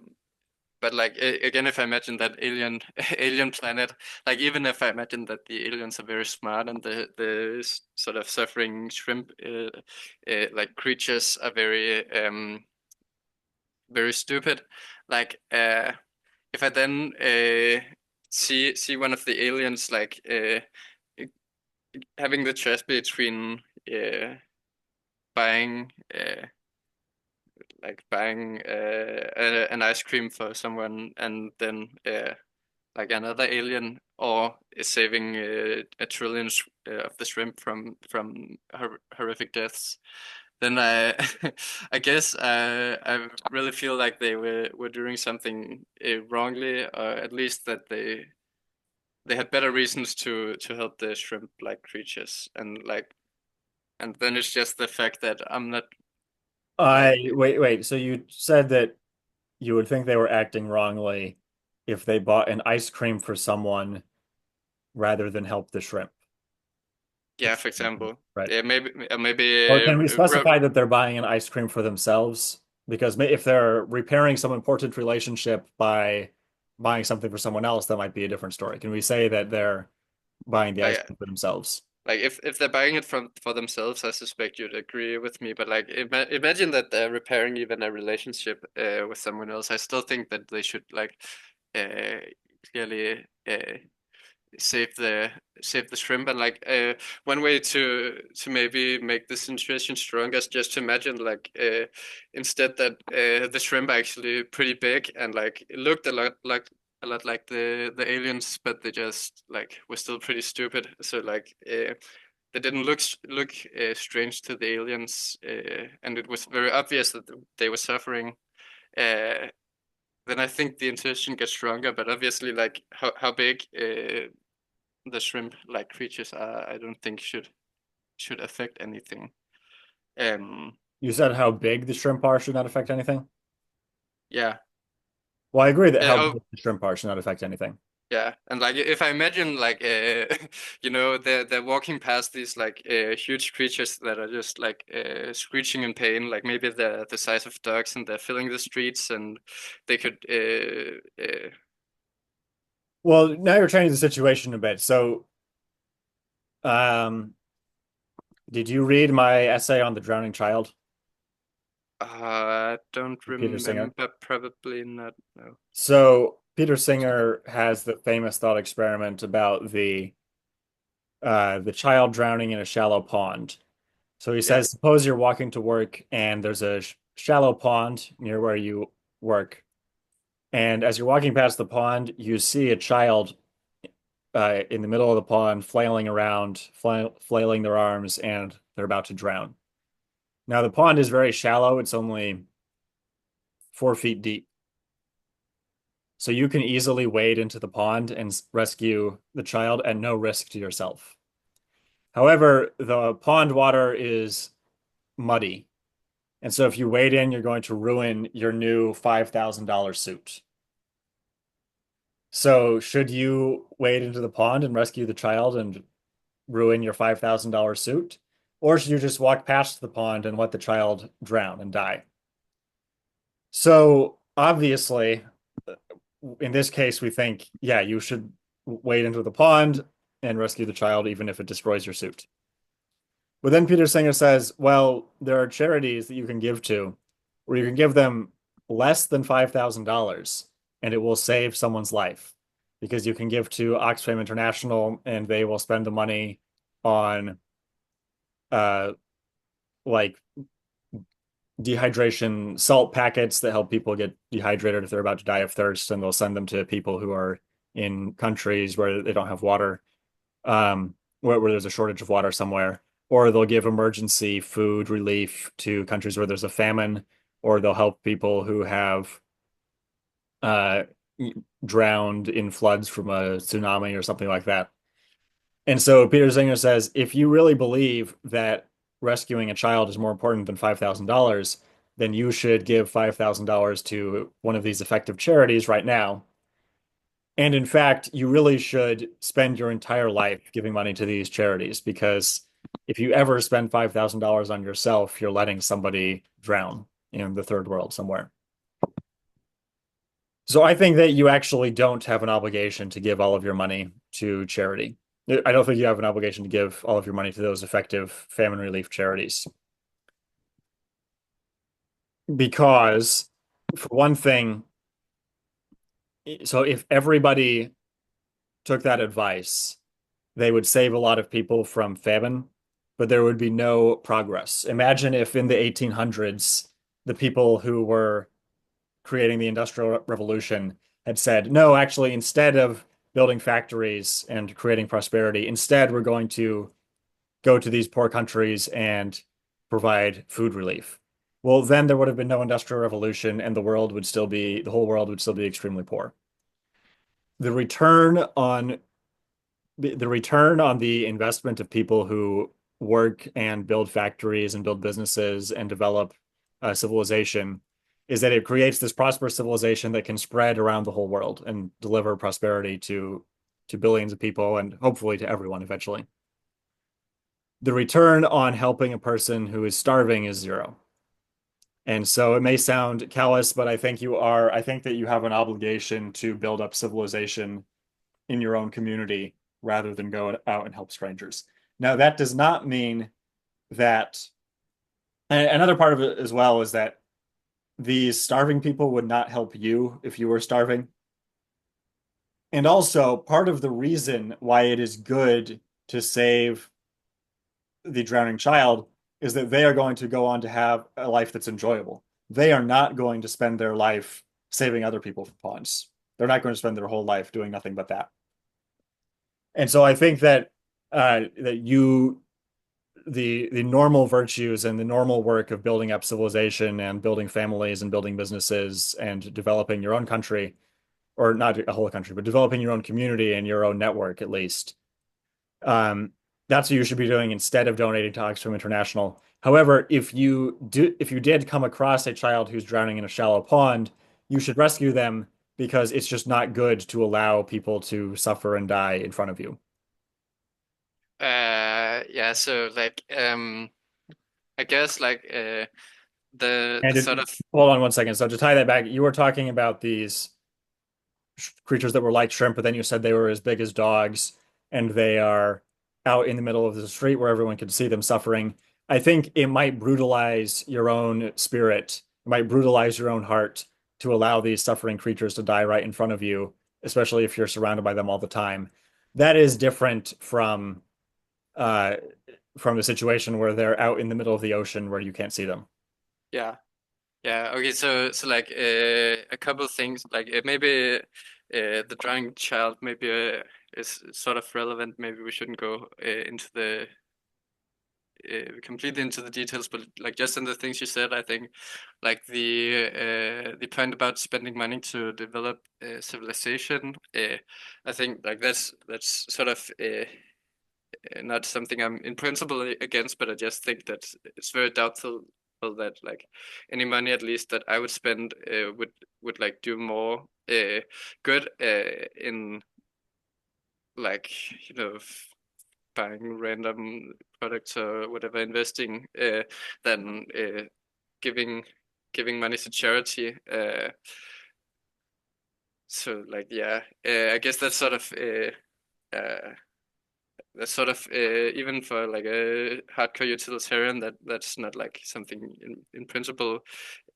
but like again, if I imagine that alien planet, like even if I imagine that the aliens are very smart and the sort of suffering shrimp like creatures are very stupid, like if I then see one of the aliens like having the choice between buying buying an ice cream for someone and then like another alien, or is saving a trillion of the shrimp from horrific deaths, then I I guess I really feel like they were doing something wrongly, or at least that they had better reasons to help the shrimp like creatures, and like and then it's just the fact that I'm not like Wait. So you said that you would think they were acting wrongly if they bought an ice cream for someone rather than help the shrimp. yeah, for example, Right. yeah, maybe Or can we specify that they're buying an ice cream for themselves? Because if they're repairing some important relationship by buying something for someone else, that might be a different story. Can we say that they're buying the ice like cream for themselves? like if they're buying it from for themselves, I suspect you'd agree with me. But like imagine that they're repairing even a relationship with someone else. I still think that they should like uh, clearly save the save the shrimp, and like one way to maybe make this situation stronger is just to imagine like instead that the shrimp are actually pretty big and like it looked a lot like the aliens, but they just like were still pretty stupid, so like they didn't look strange to the aliens, and it was very obvious that they were suffering, uh then I think the intuition gets stronger. But obviously, like how big the shrimp like creatures are, I don't think should affect anything. Um, You said how big the shrimp are should not affect anything. yeah. Well, I agree that how Oh, big the shrimp are should not affect anything. yeah. And like if I imagine like they're walking past these like huge creatures that are just like screeching in pain, like maybe they're the size of dogs and they're filling the streets and they could Well, now you're changing the situation a bit. So, um, did you read my essay on the drowning child, I don't Peter Singer? remember, probably not. No. So, Peter Singer has the famous thought experiment about the child drowning in a shallow pond. So he Yeah. says, suppose you're walking to work and there's a sh shallow pond near where you work. And as you're walking past the pond, you see a child in the middle of the pond flailing around, flailing their arms, and they're about to drown. Now, the pond is very shallow. It's only 4 feet deep. So you can easily wade into the pond and rescue the child at no risk to yourself. However, the pond water is muddy. And so if you wade in, you're going to ruin your new $5,000 suit. So should you wade into the pond and rescue the child and ruin your $5,000 suit? Or should you just walk past the pond and let the child drown and die? So obviously, in this case, we think, yeah, you should wade into the pond and rescue the child, even if it destroys your suit. But then Peter Singer says, well, there are charities that you can give to where you can give them less than $5,000 and it will save someone's life because you can give to Oxfam International and they will spend the money on uh like dehydration salt packets that help people get dehydrated if they're about to die of thirst, and they'll send them to people who are in countries where they don't have water, where there's a shortage of water somewhere, or they'll give emergency food relief to countries where there's a famine, or they'll help people who have uh, drowned in floods from a tsunami or something like that. And so Peter Singer says, if you really believe that rescuing a child is more important than $5,000, then you should give $5,000 to one of these effective charities right now. And in fact, you really should spend your entire life giving money to these charities because if you ever spend $5,000 on yourself, you're letting somebody drown in the third world somewhere. So I think that you actually don't have an obligation to give all of your money to charity. I don't think you have an obligation to give all of your money to those effective famine relief charities. Because, for one thing, so if everybody took that advice, they would save a lot of people from famine, but there would be no progress. Imagine if in the 1800s, the people who were creating the Industrial Revolution had said, no, actually, instead of building factories and creating prosperity, instead, we're going to go to these poor countries and provide food relief. Well, then there would have been no Industrial Revolution and the whole world would still be extremely poor. The return on the return on the investment of people who work and build factories and build businesses and develop civilization is that it creates this prosperous civilization that can spread around the whole world and deliver prosperity to billions of people and hopefully to everyone eventually. The return on helping a person who is starving is zero. And so it may sound callous, but I think that you have an obligation to build up civilization in your own community rather than go out and help strangers. Now, that does not mean that, and another part of it as well is that these starving people would not help you if you were starving. And also, part of the reason why it is good to save the drowning child is that they are going to go on to have a life that's enjoyable. They are not going to spend their life saving other people from ponds. They're not going to spend their whole life doing nothing but that. And so I think that that you the normal virtues and the normal work of building up civilization and building families and building businesses and developing your own country, or not a whole country, but developing your own community and your own network at least. Um, that's what you should be doing instead of donating to Oxfam International. However, if you did come across a child who's drowning in a shallow pond, you should rescue them because it's just not good to allow people to suffer and die in front of you. Yeah, so like I guess like the And sort of hold on one second. So to tie that back, you were talking about these creatures that were like shrimp, but then you said they were as big as dogs and they are out in the middle of the street where everyone could see them suffering. I think it might brutalize your own spirit, it might brutalize your own heart to allow these suffering creatures to die right in front of you, especially if you're surrounded by them all the time. That is different uh, from the situation where they're out in the middle of the ocean where you can't see them. yeah. Yeah, okay, so like a couple things like maybe the drowning child maybe is sort of relevant. Maybe we shouldn't go into the completely into the details, but like just in the things you said, I think like the point about spending money to develop civilization, I think like that's sort of not something I'm in principle against, but I just think that it's very doubtful that like any money at least that I would spend would like do more good in like buying random products or whatever, investing than giving giving money to charity. So like yeah, I guess uh, that's sort of even for like a hardcore utilitarian that's not like something in principle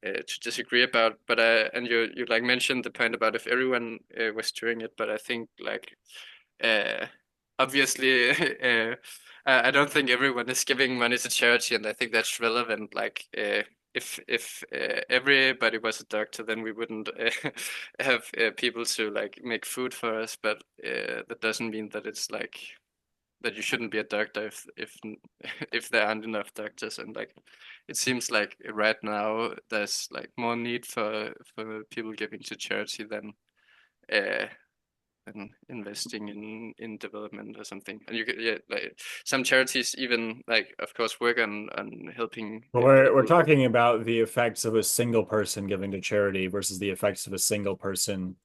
to disagree about. But and you like mentioned the point about if everyone was doing it, but I think like uh, obviously I don't think everyone is giving money to charity, and I think that's relevant. Like if everybody was a doctor, then we wouldn't have people to like make food for us. But that doesn't mean that it's like that you shouldn't be a doctor if if there aren't enough doctors. And like it seems like right now there's like more need for people giving to charity uh than investing in development or something. And you could yeah, like some charities even like of course work on helping But we're people. talking about the effects of a single person giving to charity versus the effects of a single person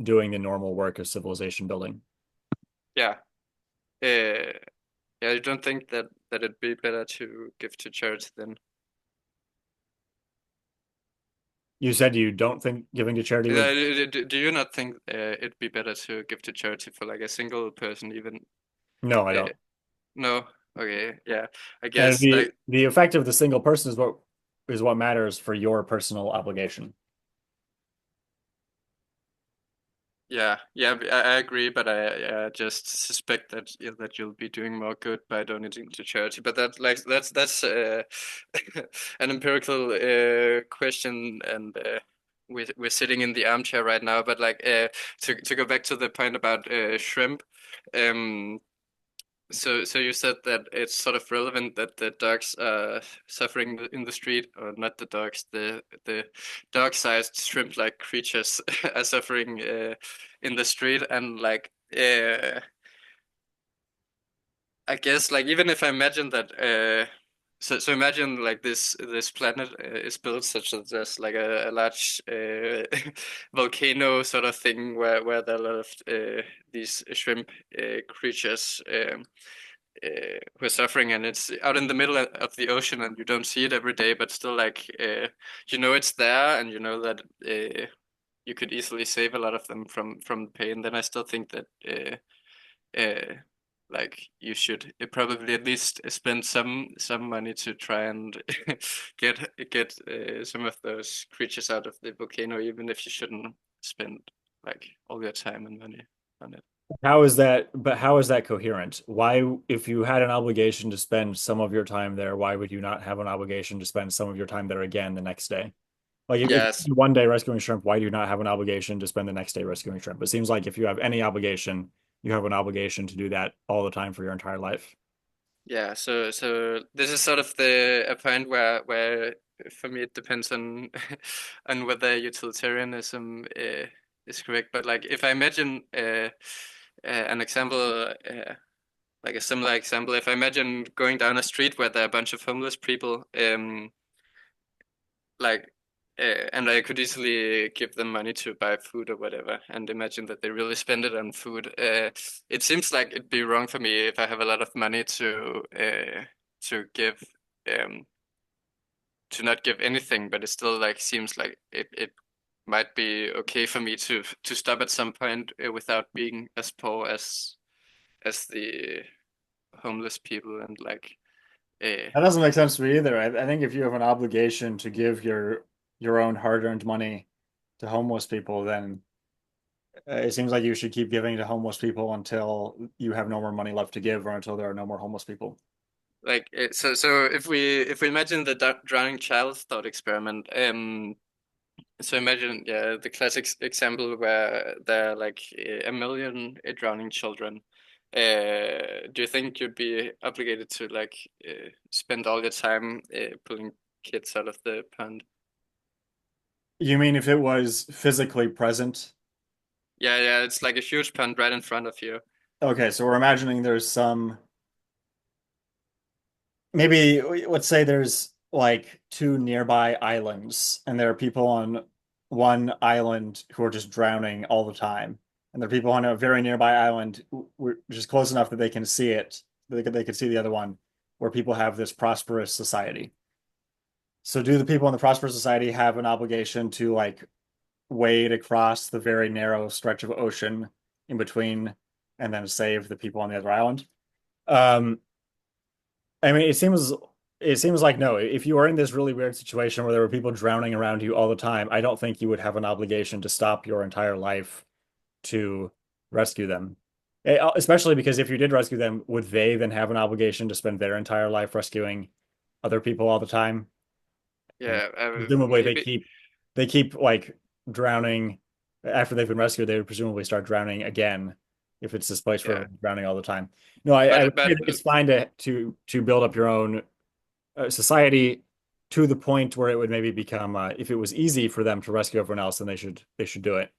doing the normal work of civilization building. Yeah, yeah, you don't think that it'd be better to give to charity than You said you don't think giving to charity would. do you not think it'd be better to give to charity for like a single person even? No, I Uh, don't. no, okay, yeah, I And guess like the effect of the single person is what matters for your personal obligation. yeah, yeah, I agree, but I just suspect that that you'll be doing more good by donating to charity. But that like that's an empirical question, and we're sitting in the armchair right now. But like to go back to the point about shrimp, um. So you said that it's sort of relevant that the dogs are suffering in the street, or not the dogs, the dog-sized shrimp-like creatures are suffering in the street, and like I guess like even if I imagine that so imagine like this planet is built such that there's like a large volcano sort of thing where there are a lot of these shrimp creatures. Who are suffering, and it's out in the middle of the ocean and you don't see it every day, but still like you know it's there, and you know that you could easily save a lot of them from the pain. Then I still think that uh, like you should probably at least spend some money to try and get some of those creatures out of the volcano, even if you shouldn't spend like all your time and money on it. How is that coherent? Why, if you had an obligation to spend some of your time there, why would you not have an obligation to spend some of your time there again the next day? Like if you Yes. spend one day rescuing shrimp, why do you not have an obligation to spend the next day rescuing shrimp? It seems like if you have any obligation, you have an obligation to do that all the time for your entire life. Yeah, so this is sort of the a point where for me it depends on on whether utilitarianism is correct. But like if I imagine an example, like a similar example, if I imagine going down a street where there are a bunch of homeless people, like and I could easily give them money to buy food or whatever, and imagine that they really spend it on food. It seems like it'd be wrong for me if I have a lot of money to give um to not give anything, but it still like seems like it might be okay for me to stop at some point without being as poor as the homeless people and like That doesn't make sense to me either. I think if you have an obligation to give your own hard-earned money to homeless people, then it seems like you should keep giving to homeless people until you have no more money left to give or until there are no more homeless people. so if we imagine the drowning child thought experiment, so imagine, yeah, the classic example where there are like a million drowning children. Do you think you'd be obligated to like spend all your time pulling kids out of the pond? You mean if it was physically present? Yeah, yeah, it's like a huge pond right in front of you. Okay, so we're imagining there's maybe let's say there's like two nearby islands, and there are people on one island who are just drowning all the time, and there are people on a very nearby island which is close enough that they can see it, they could see the other one, where people have this prosperous society. So do the people in the prosperous society have an obligation to like wade across the very narrow stretch of ocean in between and then save the people on the other island? Um, I mean, it seems like no. If you are in this really weird situation where there were people drowning around you all the time, I don't think you would have an obligation to stop your entire life to rescue them. Especially because if you did rescue them, would they then have an obligation to spend their entire life rescuing other people all the time? And Yeah, presumably maybe. they keep like drowning after they've been rescued, they would presumably start drowning again if it's this place where Yeah, everyone's drowning all the time. No, I would say but that it's fine to build up your own society to the point where it would maybe become if it was easy for them to rescue everyone else, then they should do it.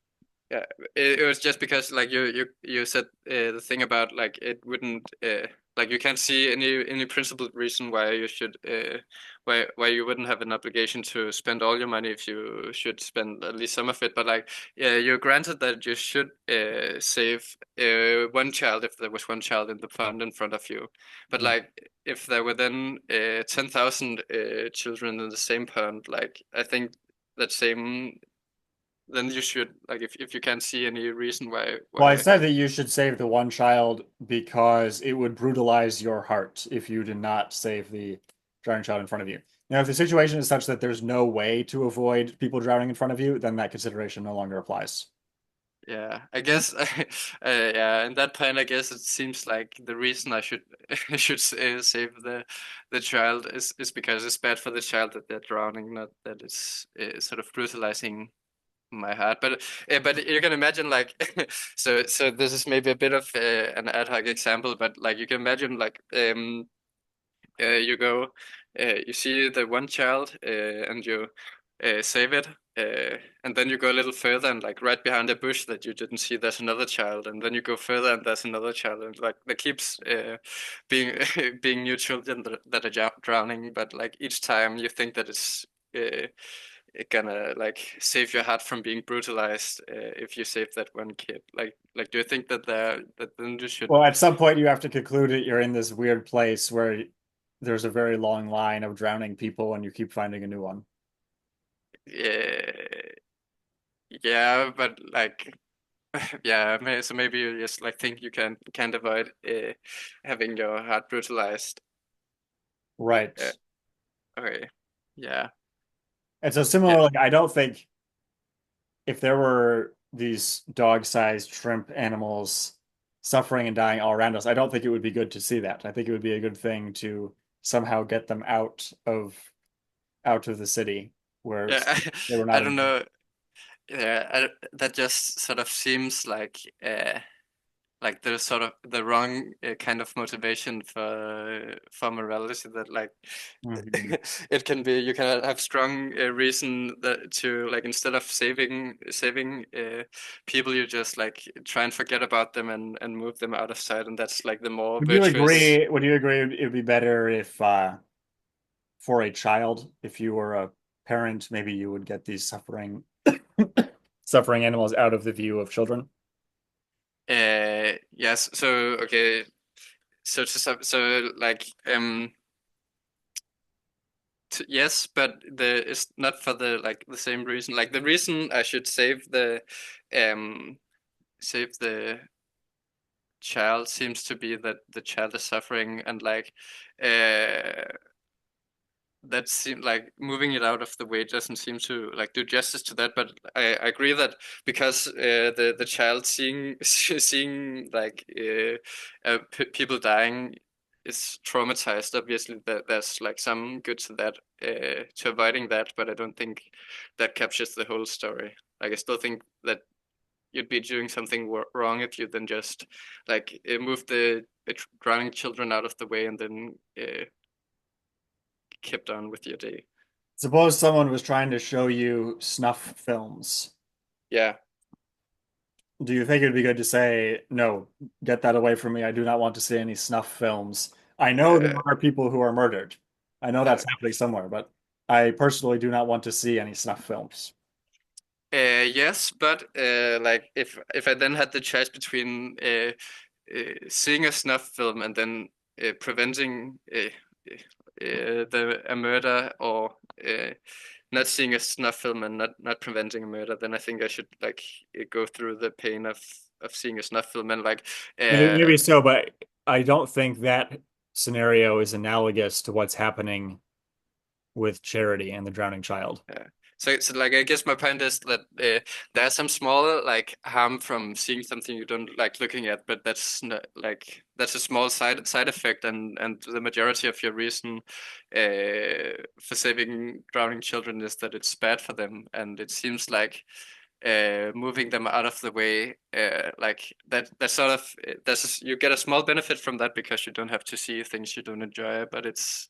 yeah, it was just because like you said the thing about like it wouldn't like you can't see any principled reason why you should why you wouldn't have an obligation to spend all your money if you should spend at least some of it. But like yeah, you're granted that you should save one child if there was one child in the pond in front of you. But Mm. like if there were then 10,000 children in the same pond, like I think that same then you should like if you can't see any reason why Well, I why said that you should save the one child because it would brutalize your heart if you did not save the drowning child in front of you. Now, if the situation is such that there's no way to avoid people drowning in front of you, then that consideration no longer applies. yeah I guess yeah in that point I guess it seems like the reason I should I should save the child is because it's bad for the child that they're drowning, not that it's sort of brutalizing my heart. But you can imagine like so this is maybe a bit of an ad hoc example, but like you can imagine like you go, you see the one child, and you save it, and then you go a little further, and like right behind a bush that you didn't see, there's another child, and then you go further, and there's another child, and like there keeps being being new children that are drowning, but like each time you think that it's it gonna like save your heart from being brutalized if you save that one kid. Like, do you think that then you should? Well, at some point, you have to conclude that you're in this weird place where there's a very long line of drowning people and you keep finding a new one. Uh, yeah, but like, yeah, so maybe you just like think you can't avoid having your heart brutalized. Right. Uh, okay, yeah, And so yeah, similar, like I don't think if there were these dog-sized shrimp animals suffering and dying all around us, I don't think it would be good to see that. I think it would be a good thing to somehow get them out of the city where yeah. they were I not don't in. know. Yeah, that just sort of seems like like there's sort of the wrong kind of motivation for morality that like Mhm. it can be you can have strong reason that to like instead of saving people you just like try and forget about them and move them out of sight, and that's like the more Would you virtuous. agree? Would you agree it would be better if, for a child, if you were a parent, maybe you would get these suffering animals out of the view of children? Yes, so okay, so so like yes, but it's not for the like the same reason. Like the reason I should um save the child seems to be that the child is suffering, and like uh that seems like moving it out of the way doesn't seem to like do justice to that. But I agree that because the child seeing like people dying is traumatized. Obviously, that there's like some good to that, to avoiding that. But I don't think that captures the whole story. Like I still think that you'd be doing something wrong if you then just like move the drowning children out of the way and then kept on with your day. Suppose someone was trying to show you snuff films. Yeah. Do you think it would be good to say, no, get that away from me? I do not want to see any snuff films. I know there Uh, are people who are murdered. I know uh, that's happening somewhere, but I personally do not want to see any snuff films. yes, but like if I then had the choice between seeing a snuff film and then preventing a murder, or not seeing a snuff film and not preventing a murder, then I think I should like go through the pain of seeing a snuff film and like uh, Maybe so, but I don't think that scenario is analogous to what's happening with Charity and the drowning child. yeah. So like I guess my point is that there's some small like harm from seeing something you don't like looking at, but that's not, like that's a small side effect, and the majority of your reason for saving drowning children is that it's bad for them, and it seems like moving them out of the way, like that sort of you get a small benefit from that because you don't have to see things you don't enjoy, but it's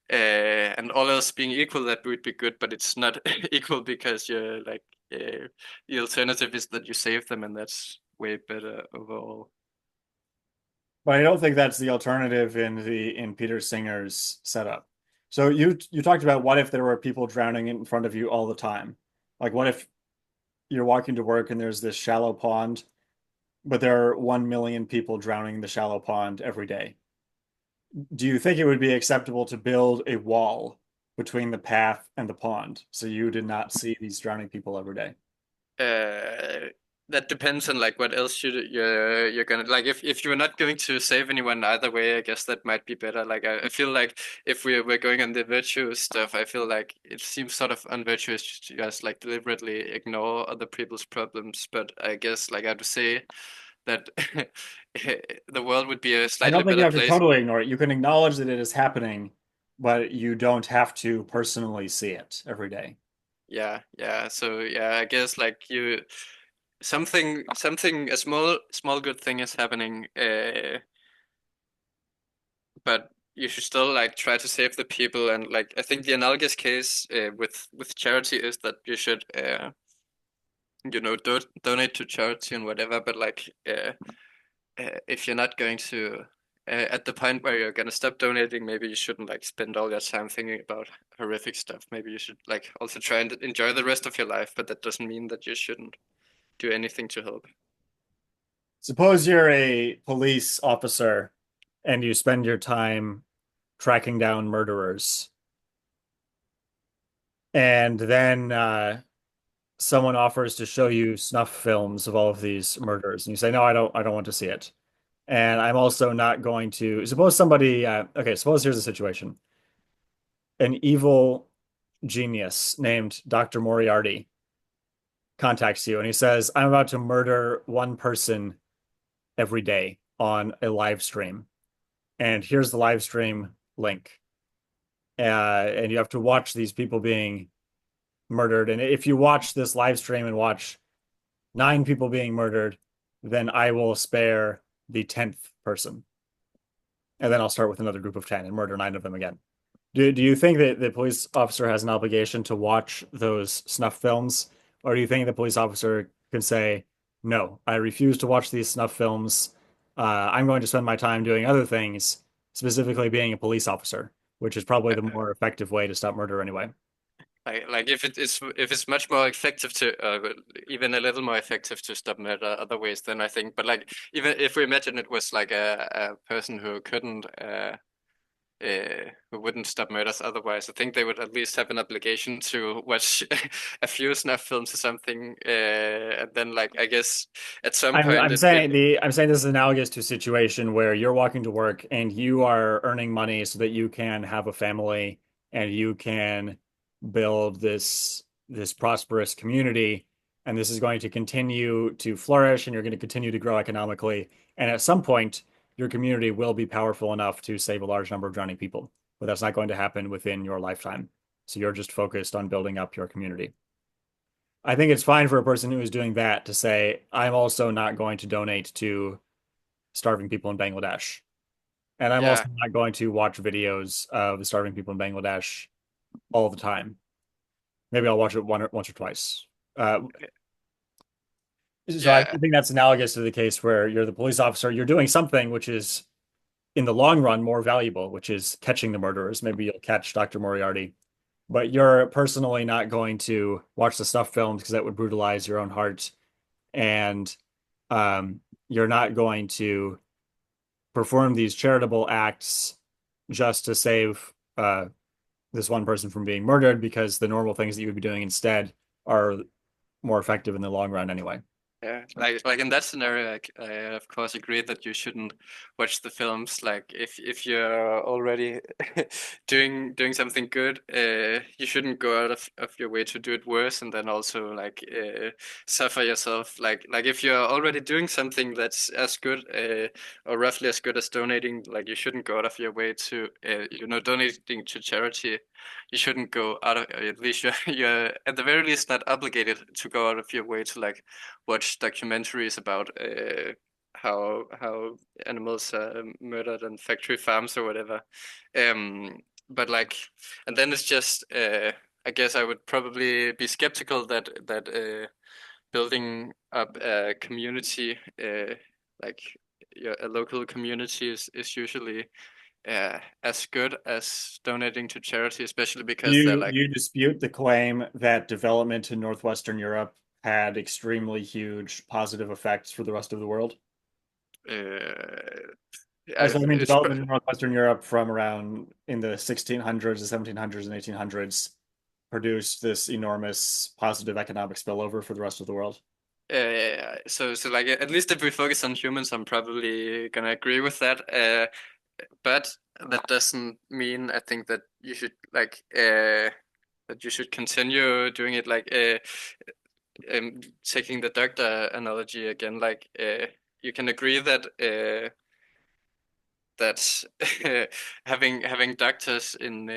and all else being equal, that would be good, but it's not equal because you're like the alternative is that you save them, and that's way better overall. But I don't think that's the alternative in Peter Singer's setup. So you talked about what if there were people drowning in front of you all the time? Like what if you're walking to work and there's this shallow pond, but there are 1 million people drowning in the shallow pond every day? Do you think it would be acceptable to build a wall between the path and the pond so you did not see these drowning people every day? Uh, that depends on like what else you're gonna like. If you're not going to save anyone either way, I guess that might be better. Like I feel like if we're going on the virtue stuff, I feel like it seems sort of unvirtuous to just like deliberately ignore other people's problems. But I guess like I have to say that the world would be a I slightly don't think you better have to place. totally ignore it. You can acknowledge that it is happening, but you don't have to personally see it every day. Yeah, yeah. So yeah, I guess like you something a small good thing is happening, but you should still like try to save the people. And like I think the analogous case with charity is that you should donate to charity and whatever. But like if you're not going to at the point where you're gonna stop donating, maybe you shouldn't like spend all your time thinking about horrific stuff. Maybe you should like also try and enjoy the rest of your life, but that doesn't mean that you shouldn't do anything to help. Suppose you're a police officer and you spend your time tracking down murderers, and then someone offers to show you snuff films of all of these murders, and you say, "No, I don't want to see it." And I'm also not going to. Suppose somebody, okay, suppose here's a situation. An evil genius named Dr. Moriarty contacts you and he says, I'm about to murder one person every day on a live stream. And here's the live stream link. And you have to watch these people being murdered. And if you watch this live stream and watch 9 people being murdered, then I will spare the 10th person. And then I'll start with another group of 10 and murder 9 of them again. Do you think that the police officer has an obligation to watch those snuff films? Or do you think the police officer can say, no, I refuse to watch these snuff films. I'm going to spend my time doing other things, specifically being a police officer, which is probably the more effective way to stop murder anyway. Like if it's much more effective to even a little more effective to stop murder other ways, then I think. But like even if we imagine it was like a person who couldn't who wouldn't stop murders otherwise, I think they would at least have an obligation to watch a few snuff films or something. And then like I guess at some I'm point I'm saying I'm saying this is analogous to a situation where you're walking to work and you are earning money so that you can have a family and you can build this prosperous community, and this is going to continue to flourish and you're going to continue to grow economically, and at some point your community will be powerful enough to save a large number of drowning people, but that's not going to happen within your lifetime. So you're just focused on building up your community. I think it's fine for a person who is doing that to say, I'm also not going to donate to starving people in Bangladesh. And I'm also yeah, not going to watch videos of the starving people in Bangladesh all the time. Maybe I'll watch it once or twice. Uh, so I yeah, think that's analogous to the case where you're the police officer, you're doing something which is in the long run more valuable, which is catching the murderers. Maybe you'll catch Dr. Moriarty, but you're personally not going to watch the stuff films because that would brutalize your own heart, and you're not going to perform these charitable acts just to save this one person from being murdered, because the normal things that you would be doing instead are more effective in the long run anyway. yeah. Like in that scenario, I of course agree that you shouldn't watch the films. Like if you're already doing something good, you shouldn't go out of your way to do it worse, and then also like suffer yourself. Like if you're already doing something that's as good, or roughly as good as donating, like you shouldn't go out of your way to donating to charity. You shouldn't go out of, at least you're at the very least not obligated to go out of your way to like watch documentaries about how animals are murdered on factory farms or whatever. But like, and then it's just I guess I would probably be skeptical that building up a community like a local community is usually as good as donating to charity, especially Do because they're you, like do you dispute the claim that development in Northwestern Europe had extremely huge positive effects for the rest of the world? uh, So I mean, it's development in Northwestern Europe from around in the 1600s, the 1700s, and 1800s produced this enormous positive economic spillover for the rest of the world. so like at least if we focus on humans, I'm probably gonna agree with that. But that doesn't mean I think that you should like that you should continue doing it. Like taking the doctor analogy again, like you can agree that that having doctors in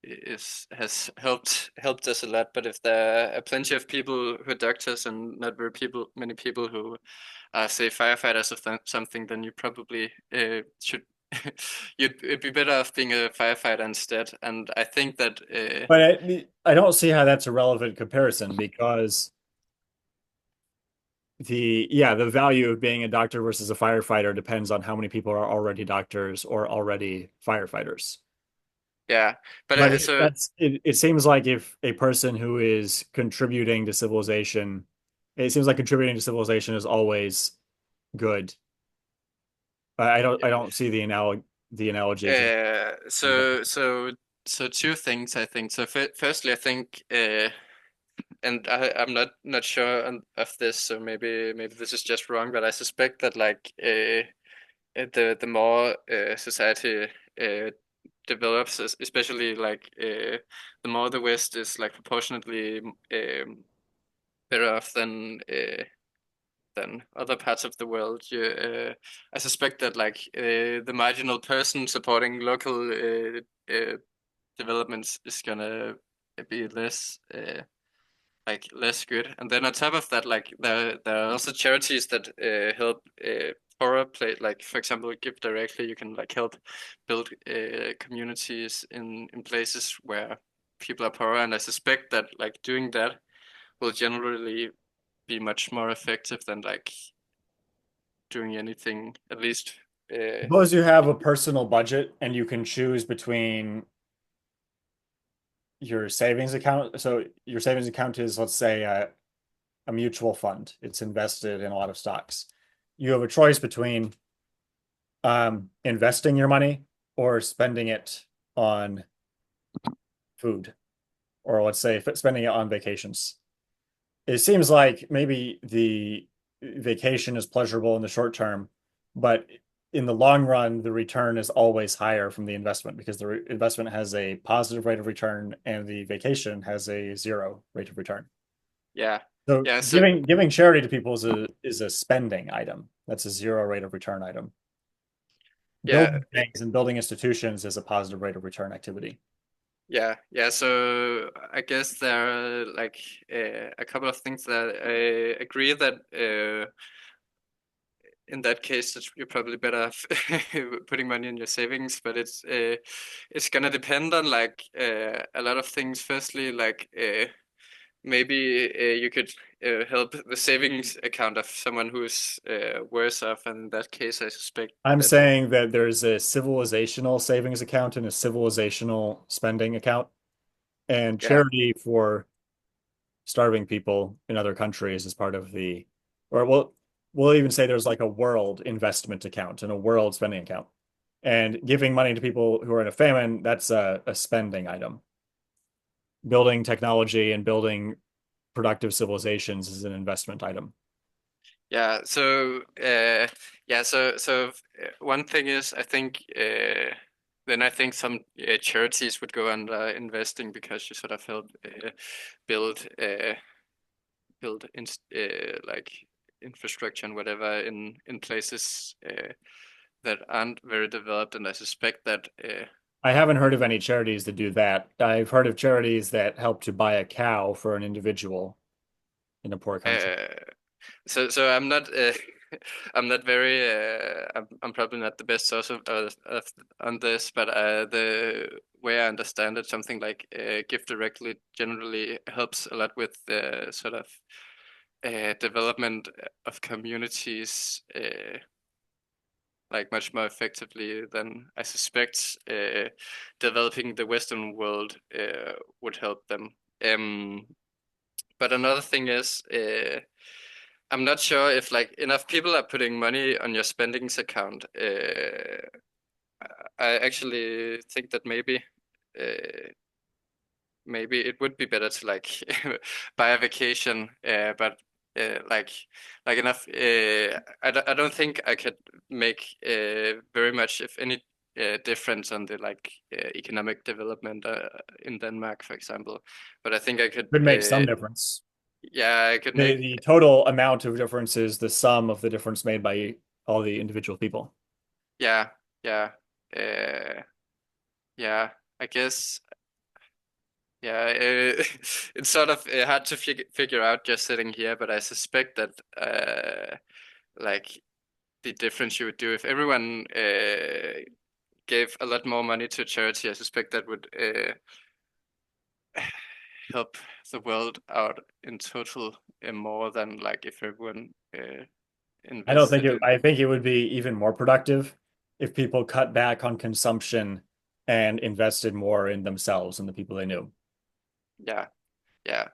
is has helped us a lot. But if there are plenty of people who are doctors and not very many people who are say firefighters or something, then you probably should it'd be better off being a firefighter instead. And I think that But I don't see how that's a relevant comparison, because the value of being a doctor versus a firefighter depends on how many people are already doctors or already firefighters. yeah, but But so it seems like if a person who is contributing to civilization, it seems like contributing to civilization is always good. I don't see the analogy exactly. so two things I think. So firstly, I think and I'm not sure of this, so maybe this is just wrong, but I suspect that like the more society develops, especially like the more the West is like proportionately better off than other parts of the world. I suspect that like the marginal person supporting local developments is gonna be less. like less good. And then on top of that, like there are also charities that help poorer place, like for example, Give Directly. You can like help build communities in places where people are poorer, and I suspect that like doing that will generally be much more effective than like doing anything, at least. Uh, Suppose you have a personal budget and you can choose between your savings account. So your savings account is, let's say, a mutual fund. It's invested in a lot of stocks. You have a choice between investing your money or spending it on food, or let's say spending it on vacations. It seems like maybe the vacation is pleasurable in the short term, but in the long run, the return is always higher from the investment because the investment has a positive rate of return and the vacation has a zero rate of return. yeah, So yeah. So giving charity to people is a spending item. That's a zero rate of return item. yeah, Building things and building institutions is a positive rate of return activity. yeah, yeah. So I guess there are like a couple of things that I agree that in that case that you're probably better off putting money in your savings, but it's gonna depend on like a lot of things. Firstly, like maybe you could help the savings account of someone who's worse off, and in that case, I suspect I'm that saying that there's a civilizational savings account and a civilizational spending account, and yeah, charity for starving people in other countries is part of the, or we'll even say there's like a world investment account and a world spending account. And giving money to people who are in a famine, that's a spending item. Building technology and building productive civilizations is an investment item. yeah. So yeah, one thing is I think. Then I think some charities would go under investing because you sort of help build like infrastructure and whatever in places that aren't very developed, and I suspect that I haven't heard of any charities that do that. I've heard of charities that help to buy a cow for an individual in a poor country. uh, so I'm not I'm not very I'm probably not the best source of on this, but the way I understand it, something like Give Directly generally helps a lot with the sort of development of communities like much more effectively than I suspect developing the Western world would help them. Um, but another thing is, I'm not sure if like enough people are putting money on your spendings account. I actually think that uh, maybe it would be better to like buy a vacation, but like enough. I don't think I could make very much, if any, difference on the like economic development in Denmark, for example. But I think I could. Could make some difference. Yeah, I could The make. the total amount of difference is the sum of the difference made by all the individual people. Yeah, yeah, uh, yeah. I guess. Yeah, it's sort of hard to figure out just sitting here, but I suspect that like the difference you would do if everyone gave a lot more money to charity. I suspect that would help the world out in total more than like if everyone I don't think invested it, in. I think it would be even more productive if people cut back on consumption and invested more in themselves and the people they knew. Yeah, yeah.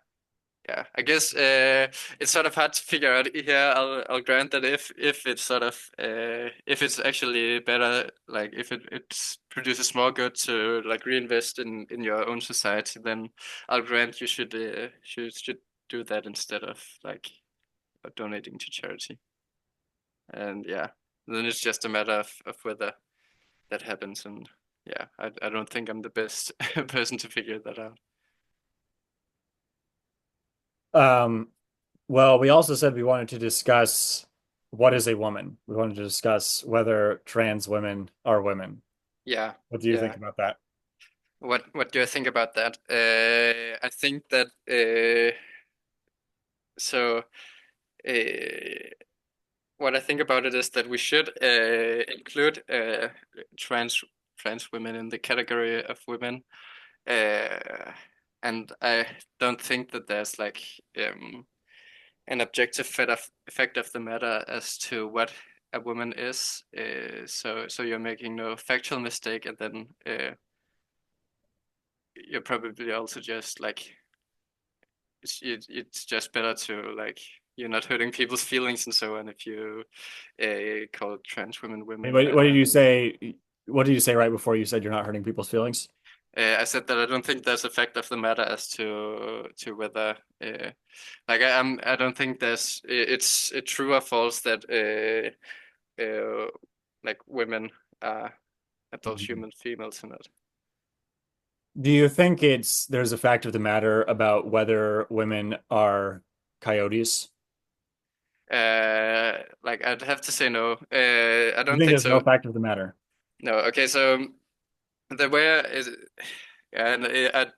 Yeah, I guess it's sort of hard to figure out here. I'll grant that if it's sort of if it's actually better, like if it produces more good to like reinvest in your own society, then I'll grant you should do that instead of like donating to charity. And yeah, then it's just a matter of whether that happens. And yeah, I don't think I'm the best person to figure that out. Um, well, we also said we wanted to discuss what is a woman. We wanted to discuss whether trans women are women. Yeah, What do you think yeah. about that? What do I think about that? I think that so uh, what I think about it is that we should include trans trans women in the category of women, uh, and I don't think that there's like an objective effect of the matter as to what a woman is. So you're making no factual mistake, and then you're probably also just like it's just better to like you're not hurting people's feelings and so on if you call trans women Wait, women. what did you say? What did you say right before you said you're not hurting people's feelings? I said that I don't think there's a fact of the matter as to whether like I don't think it's true or false that like women are adult Mhm. human females or not. Do you think there's a fact of the matter about whether women are coyotes? Like I'd have to say no. I You don't think think there's no so. fact of the matter? No. Okay, so the way is yeah, and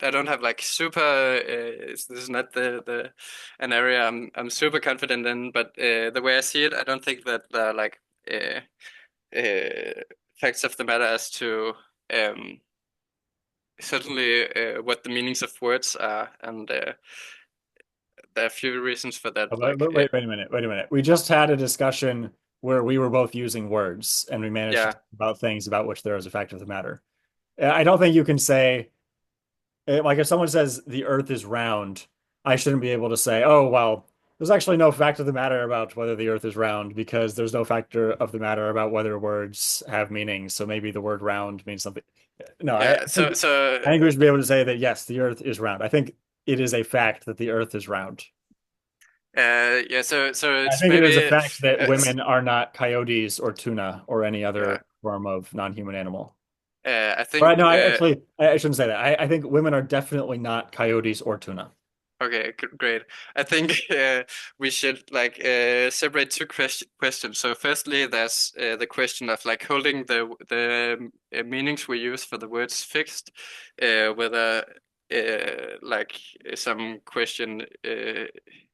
I don't have like super. This is not the an area I'm super confident in, but the way I see it, I don't think that like uh, uh, facts of the matter as to um, certainly what the meanings of words are, and there are a few reasons for that. Like Wait a minute, wait a minute. We just had a discussion where we were both using words and we managed to yeah, talk about things about which there is a fact of the matter. I don't think you can say, like, if someone says the earth is round, I shouldn't be able to say, oh, well, there's actually no fact of the matter about whether the earth is round because there's no factor of the matter about whether words have meanings. So maybe the word round means something. No, yeah. So I think we should be able to say that yes, the earth is round. I think it is a fact that the earth is round. yeah. So I it's think it is a maybe fact that it's, women are not coyotes or tuna or any yeah. other form of non-human animal. I Right? think No, I shouldn't say that. I think women are definitely not coyotes or tuna. okay, great. I think we should like separate two questions. So firstly, there's the question of like holding the meanings we use for the words fixed, whether like some question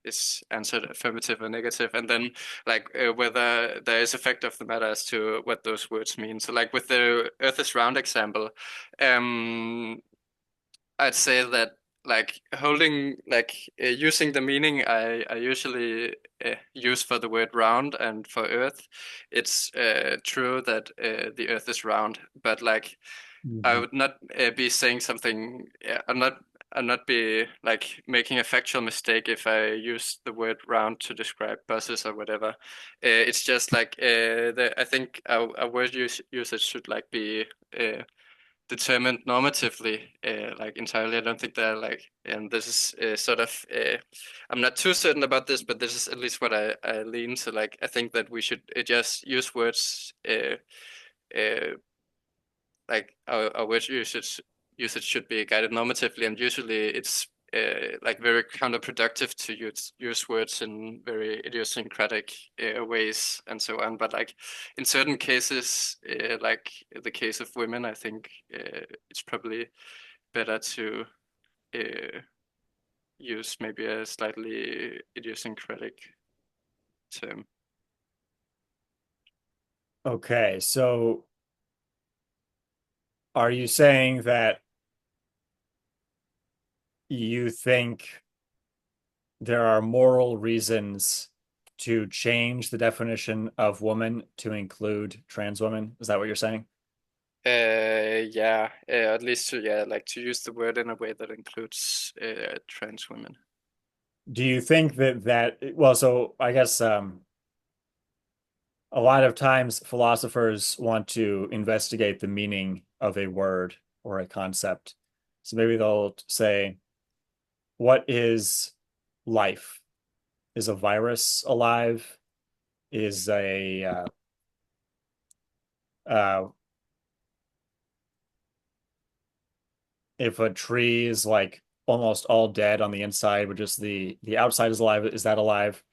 is answered affirmative or negative, and then like whether there is a fact of the matter as to what those words mean. So like with the Earth is round example, um, I'd say that like holding like using the meaning I usually use for the word round and for Earth, it's true that the Earth is round, but like I Mhm. would not be saying something. I'm not be like making a factual mistake if I use the word round to describe buses or whatever. It's just like I think our word usage should like be determined normatively, like entirely. I don't think they're like, and this is sort of, I'm not too certain about this, but this is at least what I lean to. Like, I think that we should just use words, uh, like our word usage should be guided normatively, and usually it's like very counterproductive to use words in very idiosyncratic ways and so on. But like in certain cases, like the case of women, I think it's probably better to uh, use maybe a slightly idiosyncratic term. Okay, so are you saying that you think there are moral reasons to change the definition of woman to include trans women? Is that what you're saying? Yeah, at least to yeah, like to use the word in a way that includes trans women. Do you think well, so I guess a lot of times philosophers want to investigate the meaning of a word or a concept. So maybe they'll say, what is life? Is a virus alive? Is a uh, if a tree is like almost all dead on the inside, but just the outside is alive, is that alive?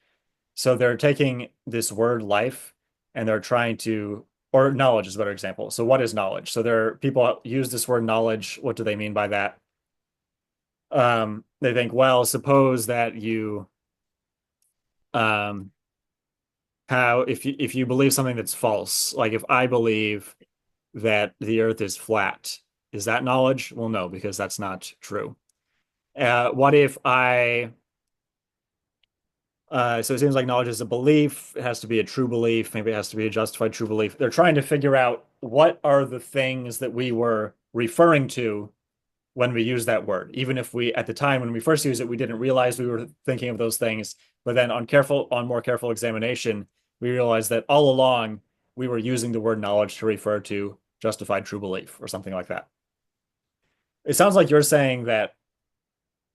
So they're taking this word life and they're trying to, or knowledge is a better example. So what is knowledge? So there are people use this word knowledge. What do they mean by that? They think, well, suppose that you um, how if you believe something that's false, like if I believe that the Earth is flat, is that knowledge? Well, no, because that's not true. What if I so it seems like knowledge is a belief. It has to be a true belief. Maybe it has to be a justified true belief. They're trying to figure out what are the things that we were referring to when we use that word. Even if we, at the time when we first used it, we didn't realize we were thinking of those things. But then on more careful examination, we realized that all along we were using the word knowledge to refer to justified true belief or something like that. It sounds like you're saying that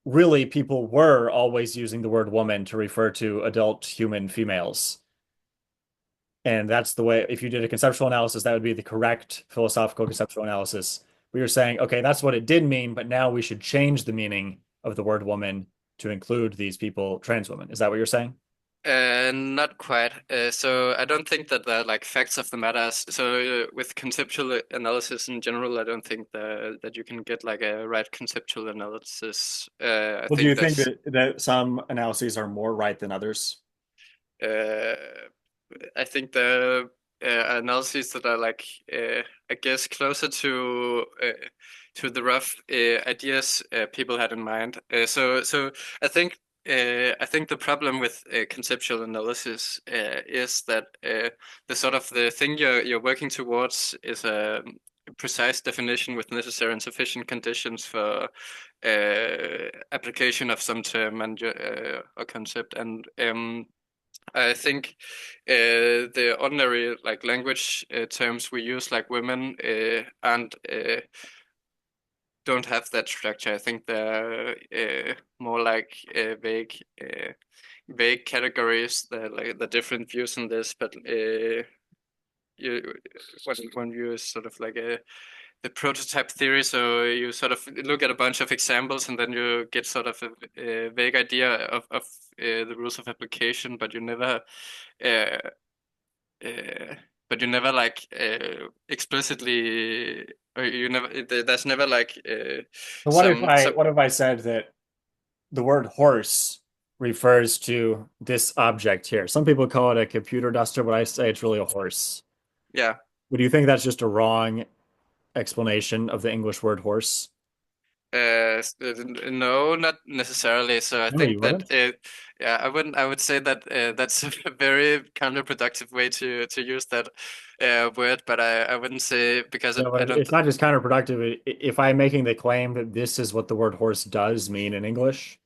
really people were always using the word woman to refer to adult human females. And that's the way, if you did a conceptual analysis, that would be the correct philosophical conceptual analysis. We were saying, okay, that's what it did mean, but now we should change the meaning of the word woman to include these people, trans women. Is that what you're saying? Not quite. So I don't think that the like facts of the matter. So with conceptual analysis in general, I don't think that you can get like a right conceptual analysis. I Well, do think you think that's that some analyses are more right than others? uh, I think the analyses that are like I guess closer to the rough ideas people had in mind. So I think I think the problem with conceptual analysis is that the sort of the thing you're working towards is a precise definition with necessary and sufficient conditions for application of some term and or concept and I think the ordinary like language terms we use, like women, and don't have that structure. I think they're more like vague categories. They're like the different views on this, but you when you sort of like a the prototype theory. So you sort of look at a bunch of examples and then you get sort of a vague idea of the rules of application, uh, uh, but you never like explicitly, or you never, there's never like So some, what if I said that the word horse refers to this object here? Some people call it a computer duster, but I say it's really a horse. yeah. Would you think that's just a wrong explanation of the English word horse? No, not necessarily. So I No, you think that wouldn't. yeah, I wouldn't. I would say that that's a very counterproductive way to use that word, but I wouldn't say because No, I but don't. it's not just counterproductive. If I'm making the claim that this is what the word horse does mean in English,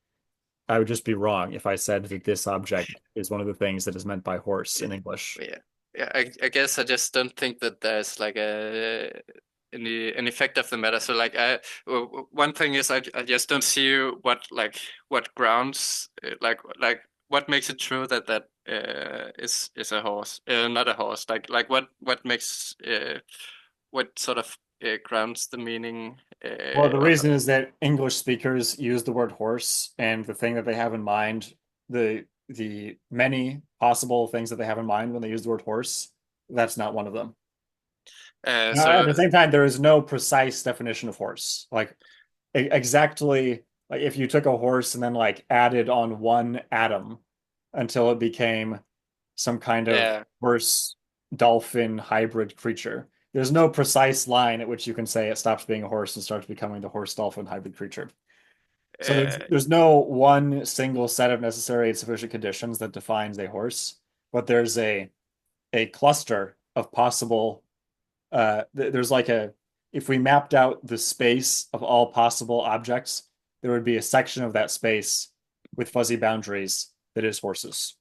I would just be wrong if I said that this object is one of the things that is meant by horse Yeah, in English. yeah, yeah. I guess I just don't think that there's like a any effect of the matter. So like one thing is I just don't see what grounds like what makes it true that is a horse, not a horse. Like what makes what sort of grounds the meaning Well, the of reason is that English speakers use the word horse, and the thing that they have in mind, the many possible things that they have in mind when they use the word horse, that's not one of them. Now, at so the same time, there is no precise definition of horse. Like exactly like if you took a horse and then like added on one atom until it became some kind of yeah. horse dolphin hybrid creature. There's no precise line at which you can say it stops being a horse and starts becoming the horse dolphin hybrid creature. So Uh, there's no one single set of necessary and sufficient conditions that defines a horse, but there's a cluster of possible there's like a if we mapped out the space of all possible objects, there would be a section of that space with fuzzy boundaries that is horses.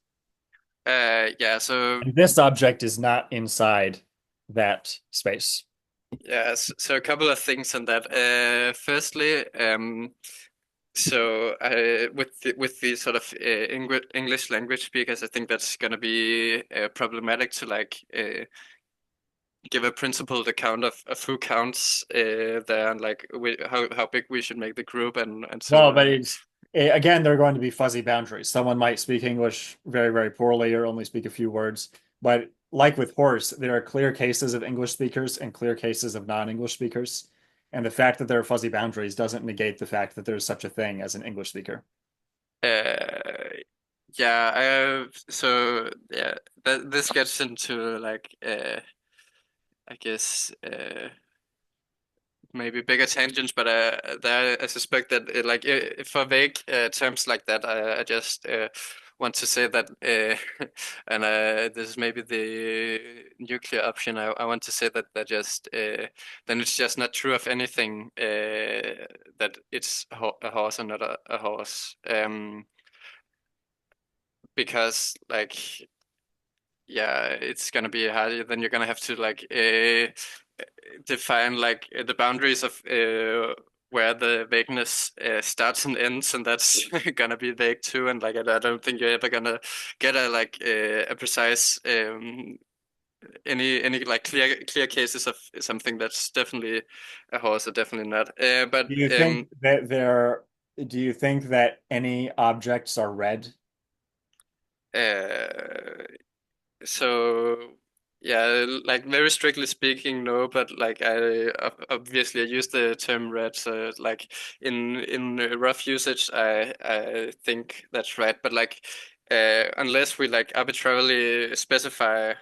yeah. So And this object is not inside that space. yeah. So a couple of things on that. Firstly, so with the sort of English language speakers, I think that's going to be problematic to like give a principled account of who counts there and like how big we should make the group and so Well, but on. it's again, there are going to be fuzzy boundaries. Someone might speak English very, very poorly or only speak a few words. But like with horse, there are clear cases of English speakers and clear cases of non-English speakers. And the fact that there are fuzzy boundaries doesn't negate the fact that there's such a thing as an English speaker. Uh, Yeah, so yeah, this gets into like I guess maybe bigger tangents, but there I suspect that like for vague terms like that, I just want to say that, and this is maybe the nuclear option. I want to say that that just then it's just not true of anything that it's a horse and not a horse, because like yeah, it's gonna be hard. Then you're gonna have to like define like the boundaries of where the vagueness starts and ends, and that's gonna be vague too. And like I don't think you're ever gonna get a like a precise any like clear cases of something that's definitely a horse or definitely not. But Do you think that do you think that any objects are red? uh, So yeah, like very strictly speaking, no, but like obviously I use the term red, so like in rough usage, I think that's right. But like unless we like arbitrarily specify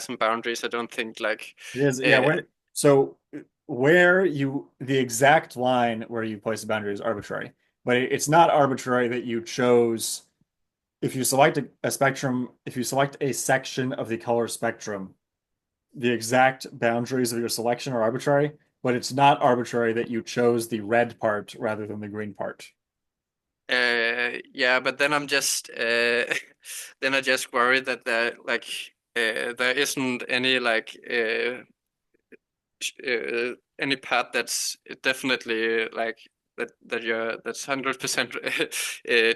some boundaries, I don't think like It is, yeah. uh, So where you the exact line where you place the boundary is arbitrary, but it's not arbitrary that you chose. If you select a spectrum, if you select a section of the color spectrum, the exact boundaries of your selection are arbitrary, but it's not arbitrary that you chose the red part rather than the green part. yeah, but then I'm just then I just worry that there isn't any like any part that's definitely like that's 100%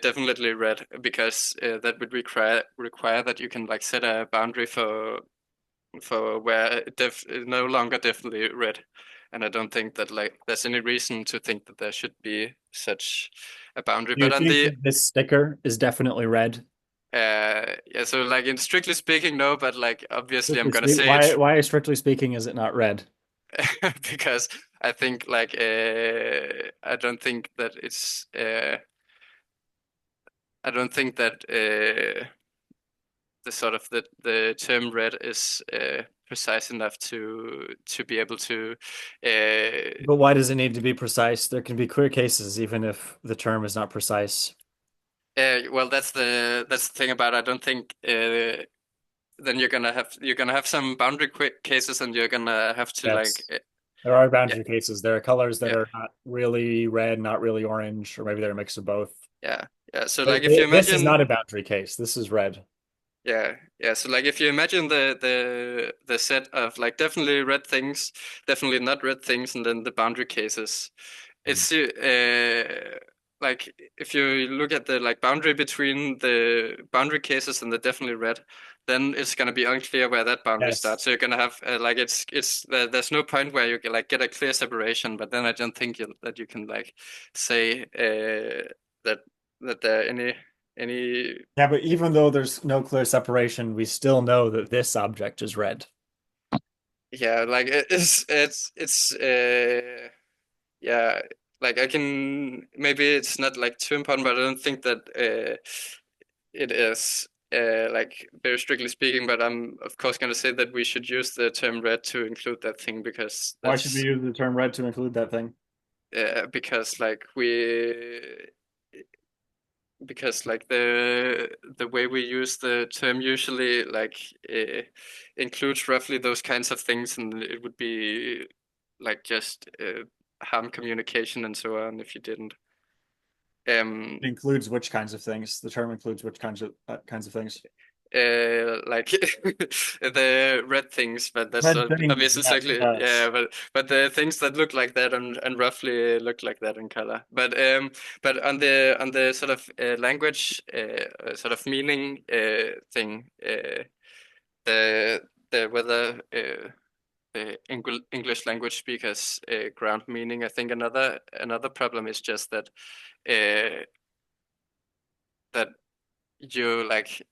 definitely red, because that would require that you can like set a boundary for where it no longer definitely red. And I don't think that like there's any reason to think that there should be such a boundary. Do you But on think the that this sticker is definitely red? yeah, so like in strictly speaking, no, but like obviously I'm gonna say Why, it's strictly speaking, is it not red? because I think like I don't think that it's I don't think that the sort of the term red is precise enough to be able to But why does it need to be precise? There can be clear cases even if the term is not precise. well that's the thing about it. I don't think then you're gonna have some boundary cases, and you're gonna have to like Yes. There are yeah, boundary cases. There are colors that yeah, are not really red, not really orange, or maybe they're a mix of both. yeah, yeah. So But like if you this is imagine not a boundary case. This is red. yeah, yeah. So like if you imagine the set of like definitely red things, definitely not red things, and then the boundary cases, Mm. it's like if you look at the like boundary between the boundary cases and the definitely red, then it's gonna be unclear where that boundary Yes. starts. So you're gonna have like there's no point where you can like get a clear separation. But then I don't think that you can like say that there are any Yeah, but even though there's no clear separation, we still know that this object is red. yeah, like it's yeah, like I can maybe it's not like too important, but I don't think that it is like very strictly speaking. But I'm of course gonna say that we should use the term red to include that thing, Why should we use the term red to include that thing? because like because like the way we use the term usually like includes roughly those kinds of things, and it would be like just harm communication and so on if you didn't. Um, It includes which kinds of things? The term includes which kinds of things? like the red things, but that's Red things, obviously yes, exactly yes. yeah, but the things that look like that and roughly look like that in color. But on the sort of language sort of meaning thing, the whether English language speakers ground meaning. I think another problem is just that uh, that you like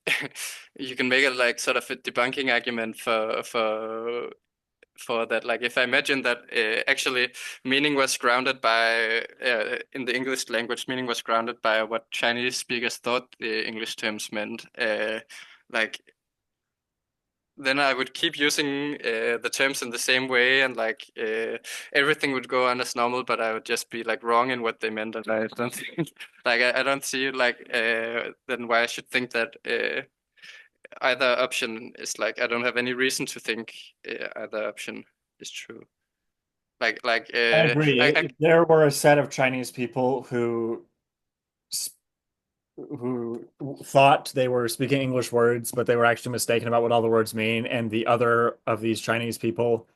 you can make it like sort of a debunking argument for for that. Like if I imagine that actually meaning was grounded by in the English language, meaning was grounded by what Chinese speakers thought the English terms meant. Like then I would keep using the terms in the same way, and like everything would go on as normal, but I would just be like wrong in what they meant, and I don't think, like I don't see like then why I should think that either option is like I don't have any reason to think either option is true. Like I agree. I If there were a set of Chinese people who thought they were speaking English words, but they were actually mistaken about what all the words mean, and the other of these Chinese people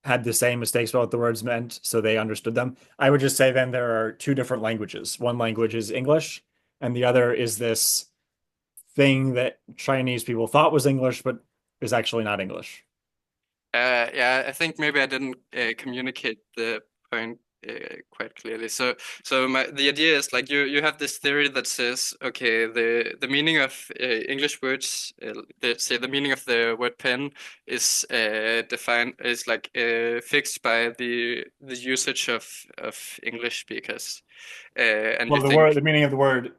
had the same mistakes about what the words meant, so they understood them. I would just say then there are two different languages. One language is English, and the other is this thing that Chinese people thought was English, but is actually not English. Yeah, I think maybe I didn't communicate the point quite clearly. So the idea is like you have this theory that says, okay, the meaning of English words, say the meaning of the word pen is defined is like fixed by the usage of English speakers, and you Well, the think, meaning of the word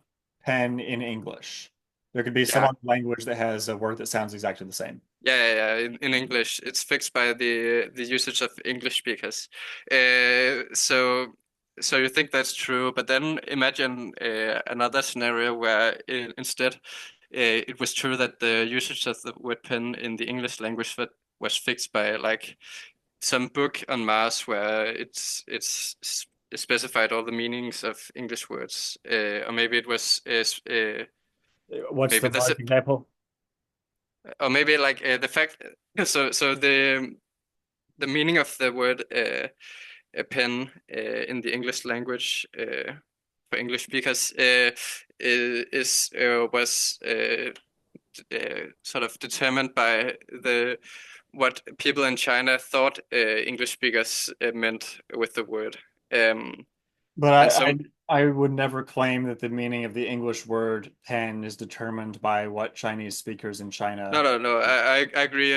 pen in English. There could be some yeah. other language that has a word that sounds exactly the same. Yeah. In English, it's fixed by the usage of English speakers. So you think that's true, but then imagine another scenario where instead it was true that the usage of the word pen in the English language was fixed by like some book on Mars where specified all the meanings of English words, or maybe it was What's maybe the this Mars example? or maybe like the fact so the meaning of the word a pen in the English language for English speakers is was sort of determined by the what people in China thought English speakers meant with the word. Um, But and some I would never claim that the meaning of the English word pen is determined by what Chinese speakers in No, China. no, no. I agree.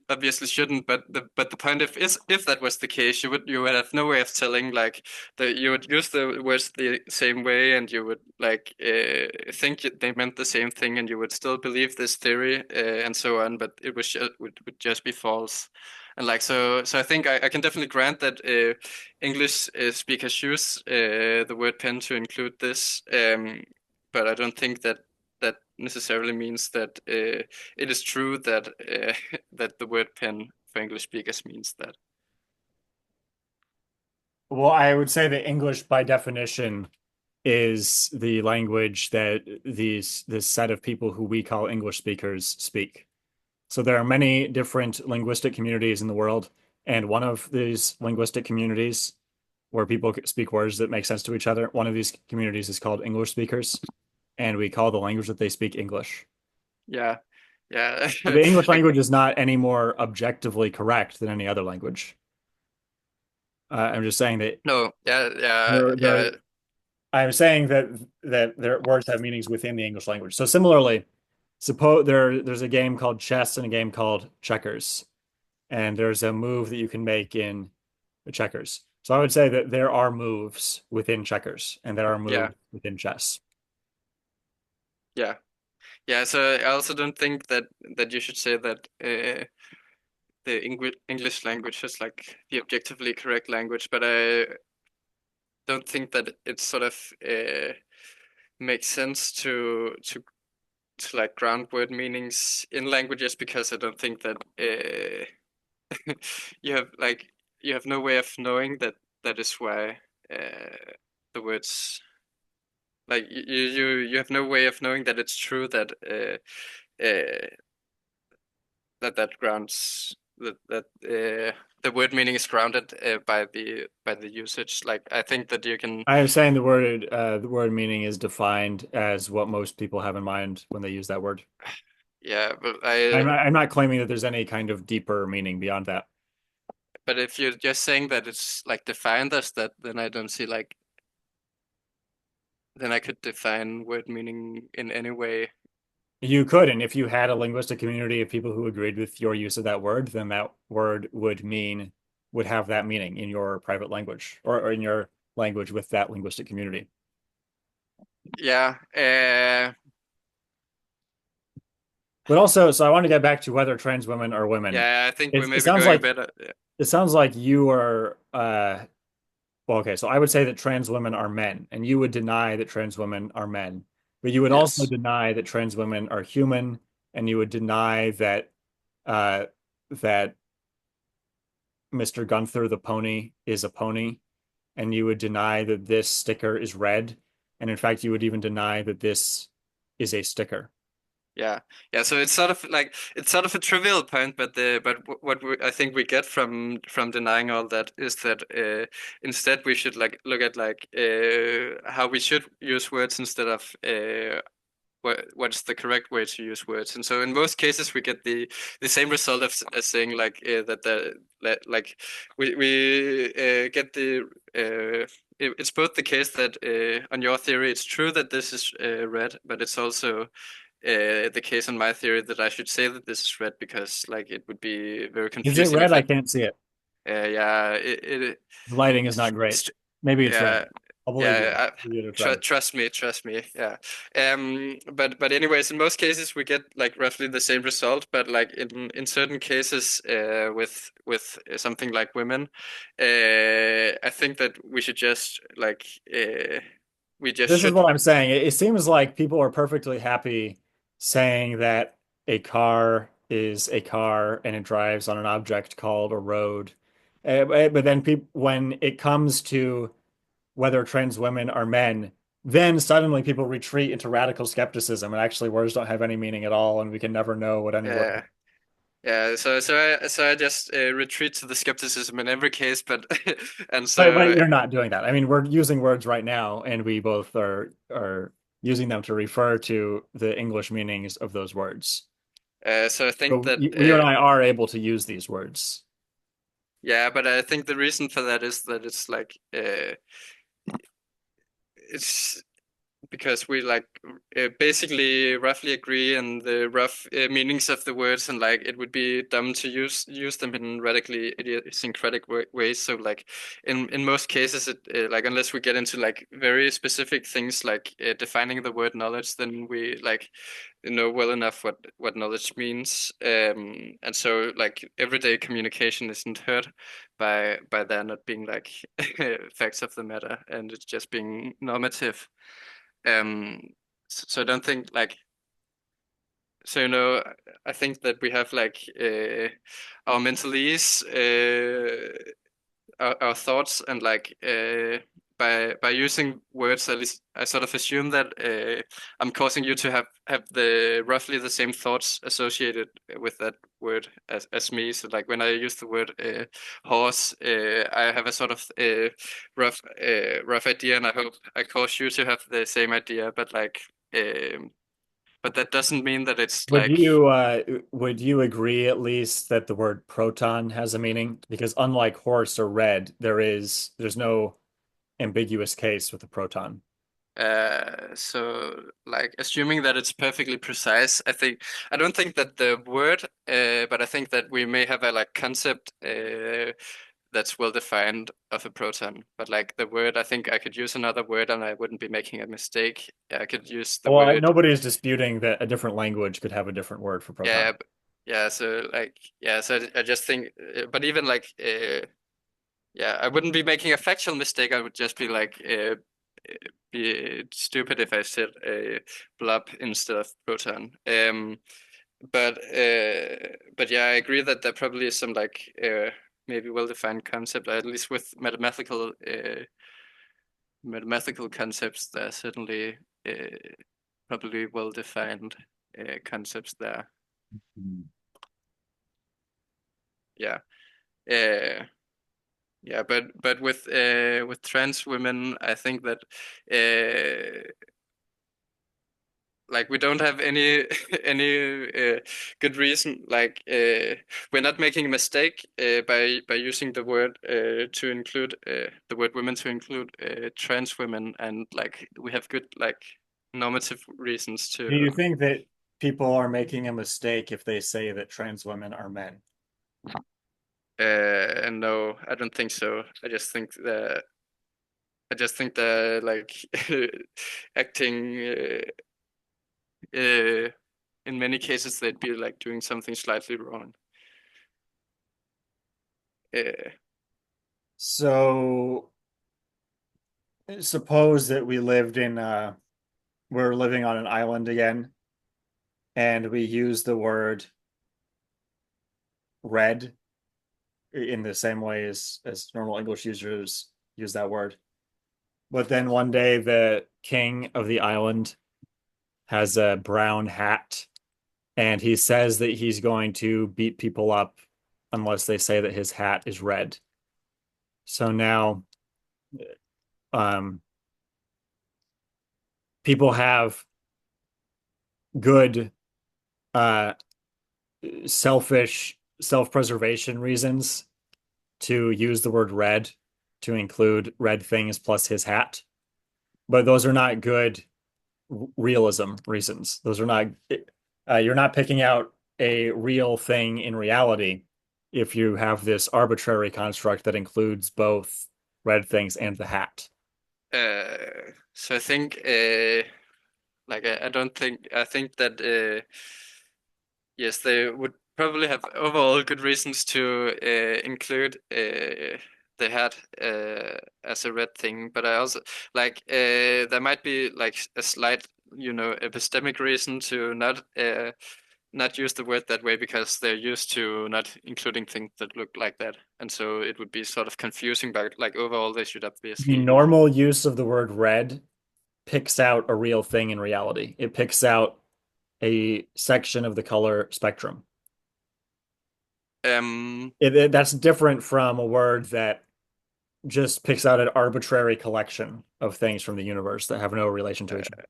Obviously shouldn't, but the point is if that was the case, you would have no way of telling like that you would use the words the same way, and you would like think they meant the same thing, and you would still believe this theory and so on. But it was would just be false. And like so I think I can definitely grant that English speakers use the word pen to include this, but I don't think that that necessarily means that it is true that that the word pen for English speakers means that. Well, I would say that English by definition is the language that this set of people who we call English speakers speak. So there are many different linguistic communities in the world, and one of these linguistic communities where people speak words that make sense to each other, one of these communities is called English speakers, and we call the language that they speak English. Yeah, yeah. But the English I, language is not any more objectively correct than any other language. I'm just saying that no, yeah. there I'm saying that their words have meanings within the English language. So similarly, suppose there's a game called chess and a game called checkers, and there's a move that you can make in the checkers. So I would say that there are moves within checkers and there are Yeah, moves within chess. yeah, yeah. So I also don't think that you should say that the English language is like the objectively correct language, but I don't think that it sort of makes sense to like ground word meanings in languages because I don't think that you have like you have no way of knowing that that is why the words like you have no way of knowing that it's true that uh, that grounds that the word meaning is grounded by the usage. Like I think that you can I am saying the word meaning is defined as what most people have in mind when they use that word. yeah, I'm not claiming that there's any kind of deeper meaning beyond that. but if you're just saying that it's like defined as that, then I don't see like then I could define word meaning in any way You could, and if you had a linguistic community of people who agreed with your use of that word, then that word would have that meaning in your private language or in your language with that linguistic community. Yeah. But also, so I want to get back to whether trans women are women. Yeah, I think we It may be sounds going a like bit. it sounds like you are well, okay, so I would say that trans women are men, and you would deny that trans women are men. But you would also Yes. deny that trans women are human, and you would deny that uh that Mr. Gunther the pony is a pony, and you would deny that this sticker is red, and in fact, you would even deny that this is a sticker. Yeah, yeah. So it's sort of like it's sort of a trivial point, but what I think we get from denying all that is that instead we should like look at like how we should use words instead of what's the correct way to use words. And so in most cases we get the same result as saying like that like we get the it's both the case that on your theory it's true that this is red, but it's also the case on my theory that I should say that this is red because like it would be very Is it confusing red? if I I can't see it. yeah The lighting is it's, not great. it's Maybe it's red. yeah I'll believe you. yeah Give it a try. trust me yeah but anyways in most cases we get like roughly the same result but like in certain cases with something like women I think that we should just like we just This is should what I'm saying. It seems like people are perfectly happy saying that a car is a car and it drives on an object called a road. But then people, when it comes to whether trans women are men, then suddenly people retreat into radical skepticism, and actually words don't have any meaning at all, and we can never know what any word. uh yeah so I just retreat to the skepticism in every case but and But so you're not doing that. I mean, we're using words right now, and we both are using them to refer to the English meanings of those words. so I think So that you and I are able to use these words. yeah but I think the reason for that is that it's like it's because we like basically roughly agree on the rough meanings of the words and like it would be dumb to use them in radically idiosyncratic ways so like in most cases it like unless we get into like very specific things like defining the word knowledge then we like know well enough what knowledge means and so like everyday communication isn't hurt by there not being like facts of the matter and it's just being normative um, so I don't think like so I think that we have like our mental ease, our thoughts, and like by using words, at least I sort of assume that I'm causing you to have the roughly the same thoughts associated with that word as me. So like when I use the word horse, I have a sort of rough idea, and I hope I cause you to have the same idea. But like, but that doesn't mean that it's Would like you agree at least that the word proton has a meaning? Because unlike horse or red, there's no ambiguous case with the proton. so like assuming that it's perfectly precise. I don't think that the word, but I think that we may have a like concept that's well defined of a proton. But like the word, I think I could use another word and I wouldn't be making a mistake. I could use the Well, word, nobody is disputing that a different language could have a different word for proton. yeah, yeah. So like, yeah. So I just think, but even like, yeah, I wouldn't be making a factual mistake. I would just be like, be stupid if I said a blob instead of proton. But yeah, I agree that there probably is some like maybe well-defined concept, at least with mathematical concepts. There are certainly uh, probably well-defined concepts there. Hmm. Yeah. Uh, yeah, but with trans women, I think that uh, like we don't have any any good reason like we're not making a mistake by using the word to include the word women to include trans women and like we have good like normative reasons Do to you think that people are making a mistake if they say that trans women are men. No, I don't think so. I just think that like acting uh, in many cases they'd be like doing something slightly wrong. Uh, So suppose that we're living on an island again and we use the word red in the same way as normal English users use that word. But then one day the king of the island has a brown hat and he says that he's going to beat people up unless they say that his hat is red. So now um, people have good uh, selfish self-preservation reasons to use the word red to include red things plus his hat, but those are not good realism reasons. Those are not, you're not picking out a real thing in reality if you have this arbitrary construct that includes both red things and the hat. so I think like I don't think I think that yes, they would probably have overall good reasons to include the hat as a red thing, but I also like there might be like a slight, epistemic reason to not use the word that way because they're used to not including things that look like that, and so it would be sort of confusing. But like overall, they should The obviously. normal use of the word red picks out a real thing in reality. It picks out a section of the color spectrum. Um, That's different from a word that just picks out an arbitrary collection of things from the universe that have no relation to each other.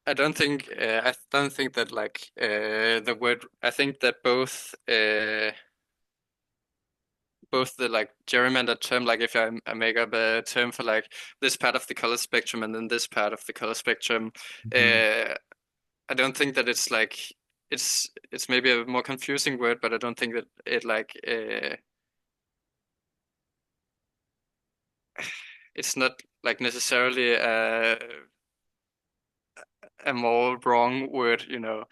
I don't think that like the word. I think that both the like gerrymander term, like if I make up a term for like this part of the color spectrum and then this part of the color spectrum, Mhm. uh, I don't think that it's like it's maybe a more confusing word, but I don't think that it like it's not like necessarily a more wrong word. Well,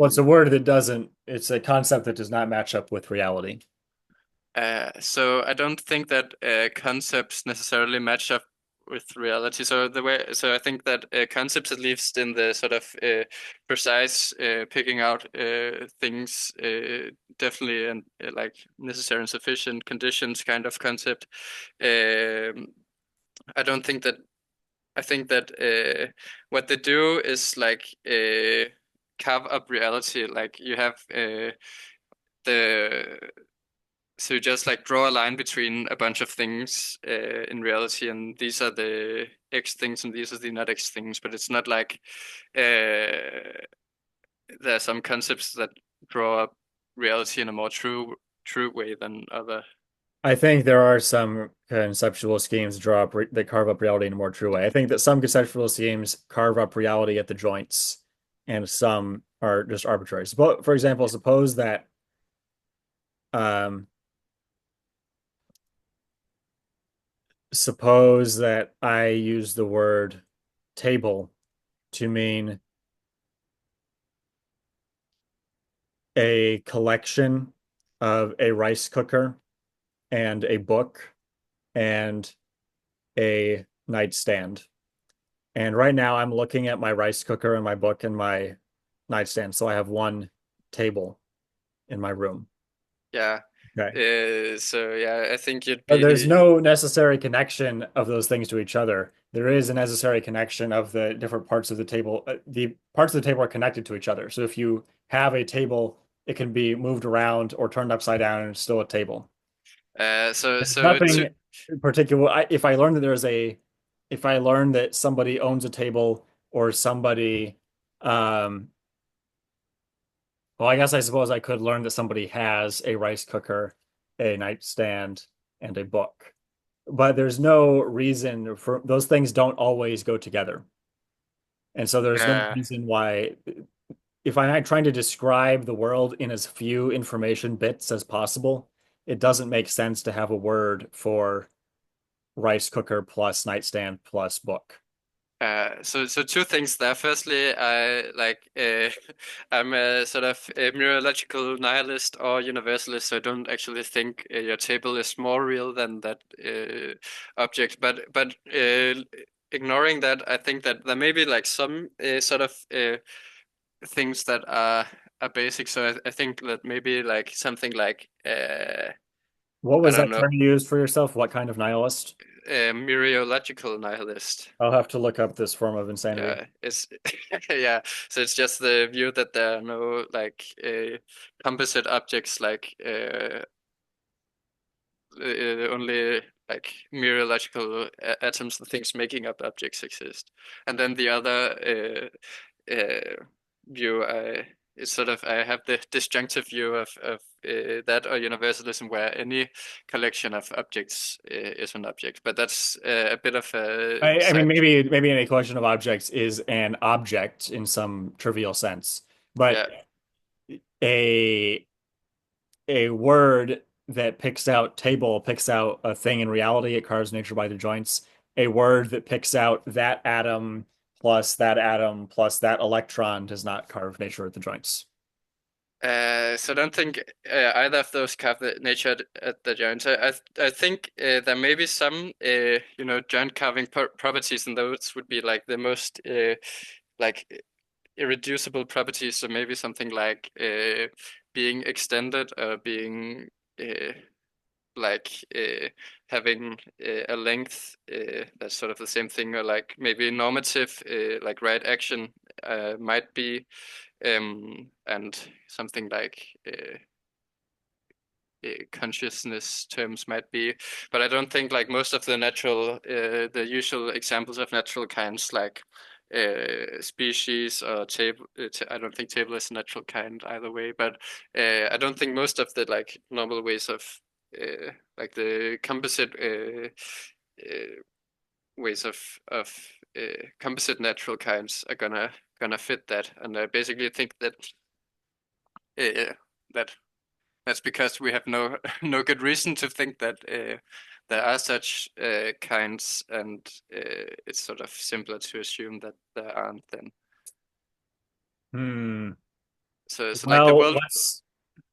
it's a word that doesn't, it's a concept that does not match up with reality. So I don't think that concepts necessarily match up with reality. So I think that concepts, at least in the sort of precise picking out things, definitely and like necessary and sufficient conditions kind of concept. Um, I don't think that. I think that what they do is like carve up reality. Like you have the so you just like draw a line between a bunch of things in reality, and these are the X things, and these are the not X things. But it's not like there are some concepts that draw up reality in a more true way than other. I think there are some conceptual schemes that carve up reality in a more true way. I think that some conceptual schemes carve up reality at the joints, and some are just arbitrary. For example, um, suppose that I use the word table to mean a collection of a rice cooker and a book and a nightstand. And right now I'm looking at my rice cooker and my book and my nightstand. So I have one table in my room. Yeah. Okay. So yeah, I think you'd But there's be. no necessary connection of those things to each other. There is a necessary connection of the different parts of the table. The parts of the table are connected to each other. So if you have a table, it can be moved around or turned upside down and it's still a table. There's So to nothing particular. If I learn that somebody owns a table or somebody, um, well, I guess I suppose I could learn that somebody has a rice cooker, a nightstand, and a book. But there's no reason for those things don't always go together. And so there's no uh, reason why. if I'm trying to describe the world in as few information bits as possible, it doesn't make sense to have a word for rice cooker plus nightstand plus book. So two things there. Firstly, I'm a sort of a mereological nihilist or universalist, so I don't actually think your table is more real than that object. But ignoring that, I think that there may be like some sort of things that are basic. So I think that maybe like something like What I was don't that know, term you used for yourself? What kind of nihilist? mereological nihilist. I'll have to look up this form of insanity. Yeah, it's yeah. So it's just the view that there are no like composite objects, like only like mereological atoms and things making up objects exist. And then the other view, I is sort of I have the disjunctive view of that or universalism, where any collection of objects is an object. But that's a bit of a I mean, side. maybe any collection of objects is an object in some trivial sense, but Yeah. a a word that picks out table picks out a thing in reality. It carves nature by the joints. A word that picks out that atom plus that electron does not carve nature at the joints. So I don't think either of those carve the nature at the joints. I think there may be some joint carving properties, and those would be like the most like irreducible properties. So maybe something like being extended or being like having a length that's sort of the same thing, or like maybe normative like right action might be, and something like consciousness terms might be. But I don't think like most of the the usual examples of natural kinds, like species or table. I don't think table is a natural kind either way. But I don't think most of the like normal ways of like the composite uh, ways of composite natural kinds are gonna fit that. And I basically think that uh, that that's because we have no no good reason to think that there are such kinds, and it's sort of simpler to assume that there aren't then. Hmm. So like the Well, world,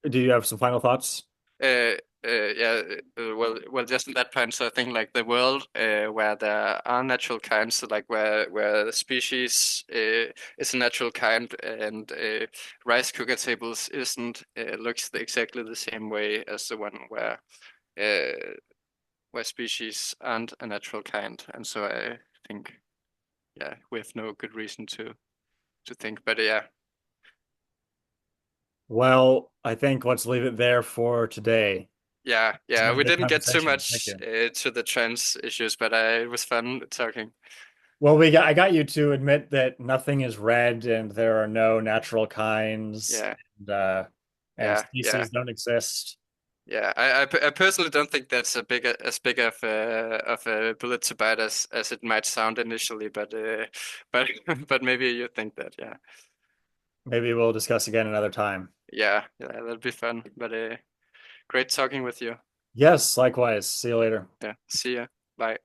do you have some final thoughts? uh, yeah, well, just in that point, so I think like the world where there are natural kinds, so like where the species is a natural kind, and rice cooker tables isn't, looks exactly the same way as the one uh, where species aren't a natural kind. And so I think, yeah, we have no good reason to think. But yeah, Well, I think let's leave it there for today. It's yeah, been a we good didn't get too conversation. Thank much you. to the trans issues, but it was fun talking. Well, I got you to admit that nothing is red and there are no natural kinds Yeah, and yeah. species don't exist. Yeah, I personally don't think that's as big of a bullet to bite as it might sound initially, but but maybe you think that, yeah, Maybe we'll discuss again another time. yeah, that'll be fun. But great talking with you. Yes, likewise. See you later. Yeah, see ya. Bye.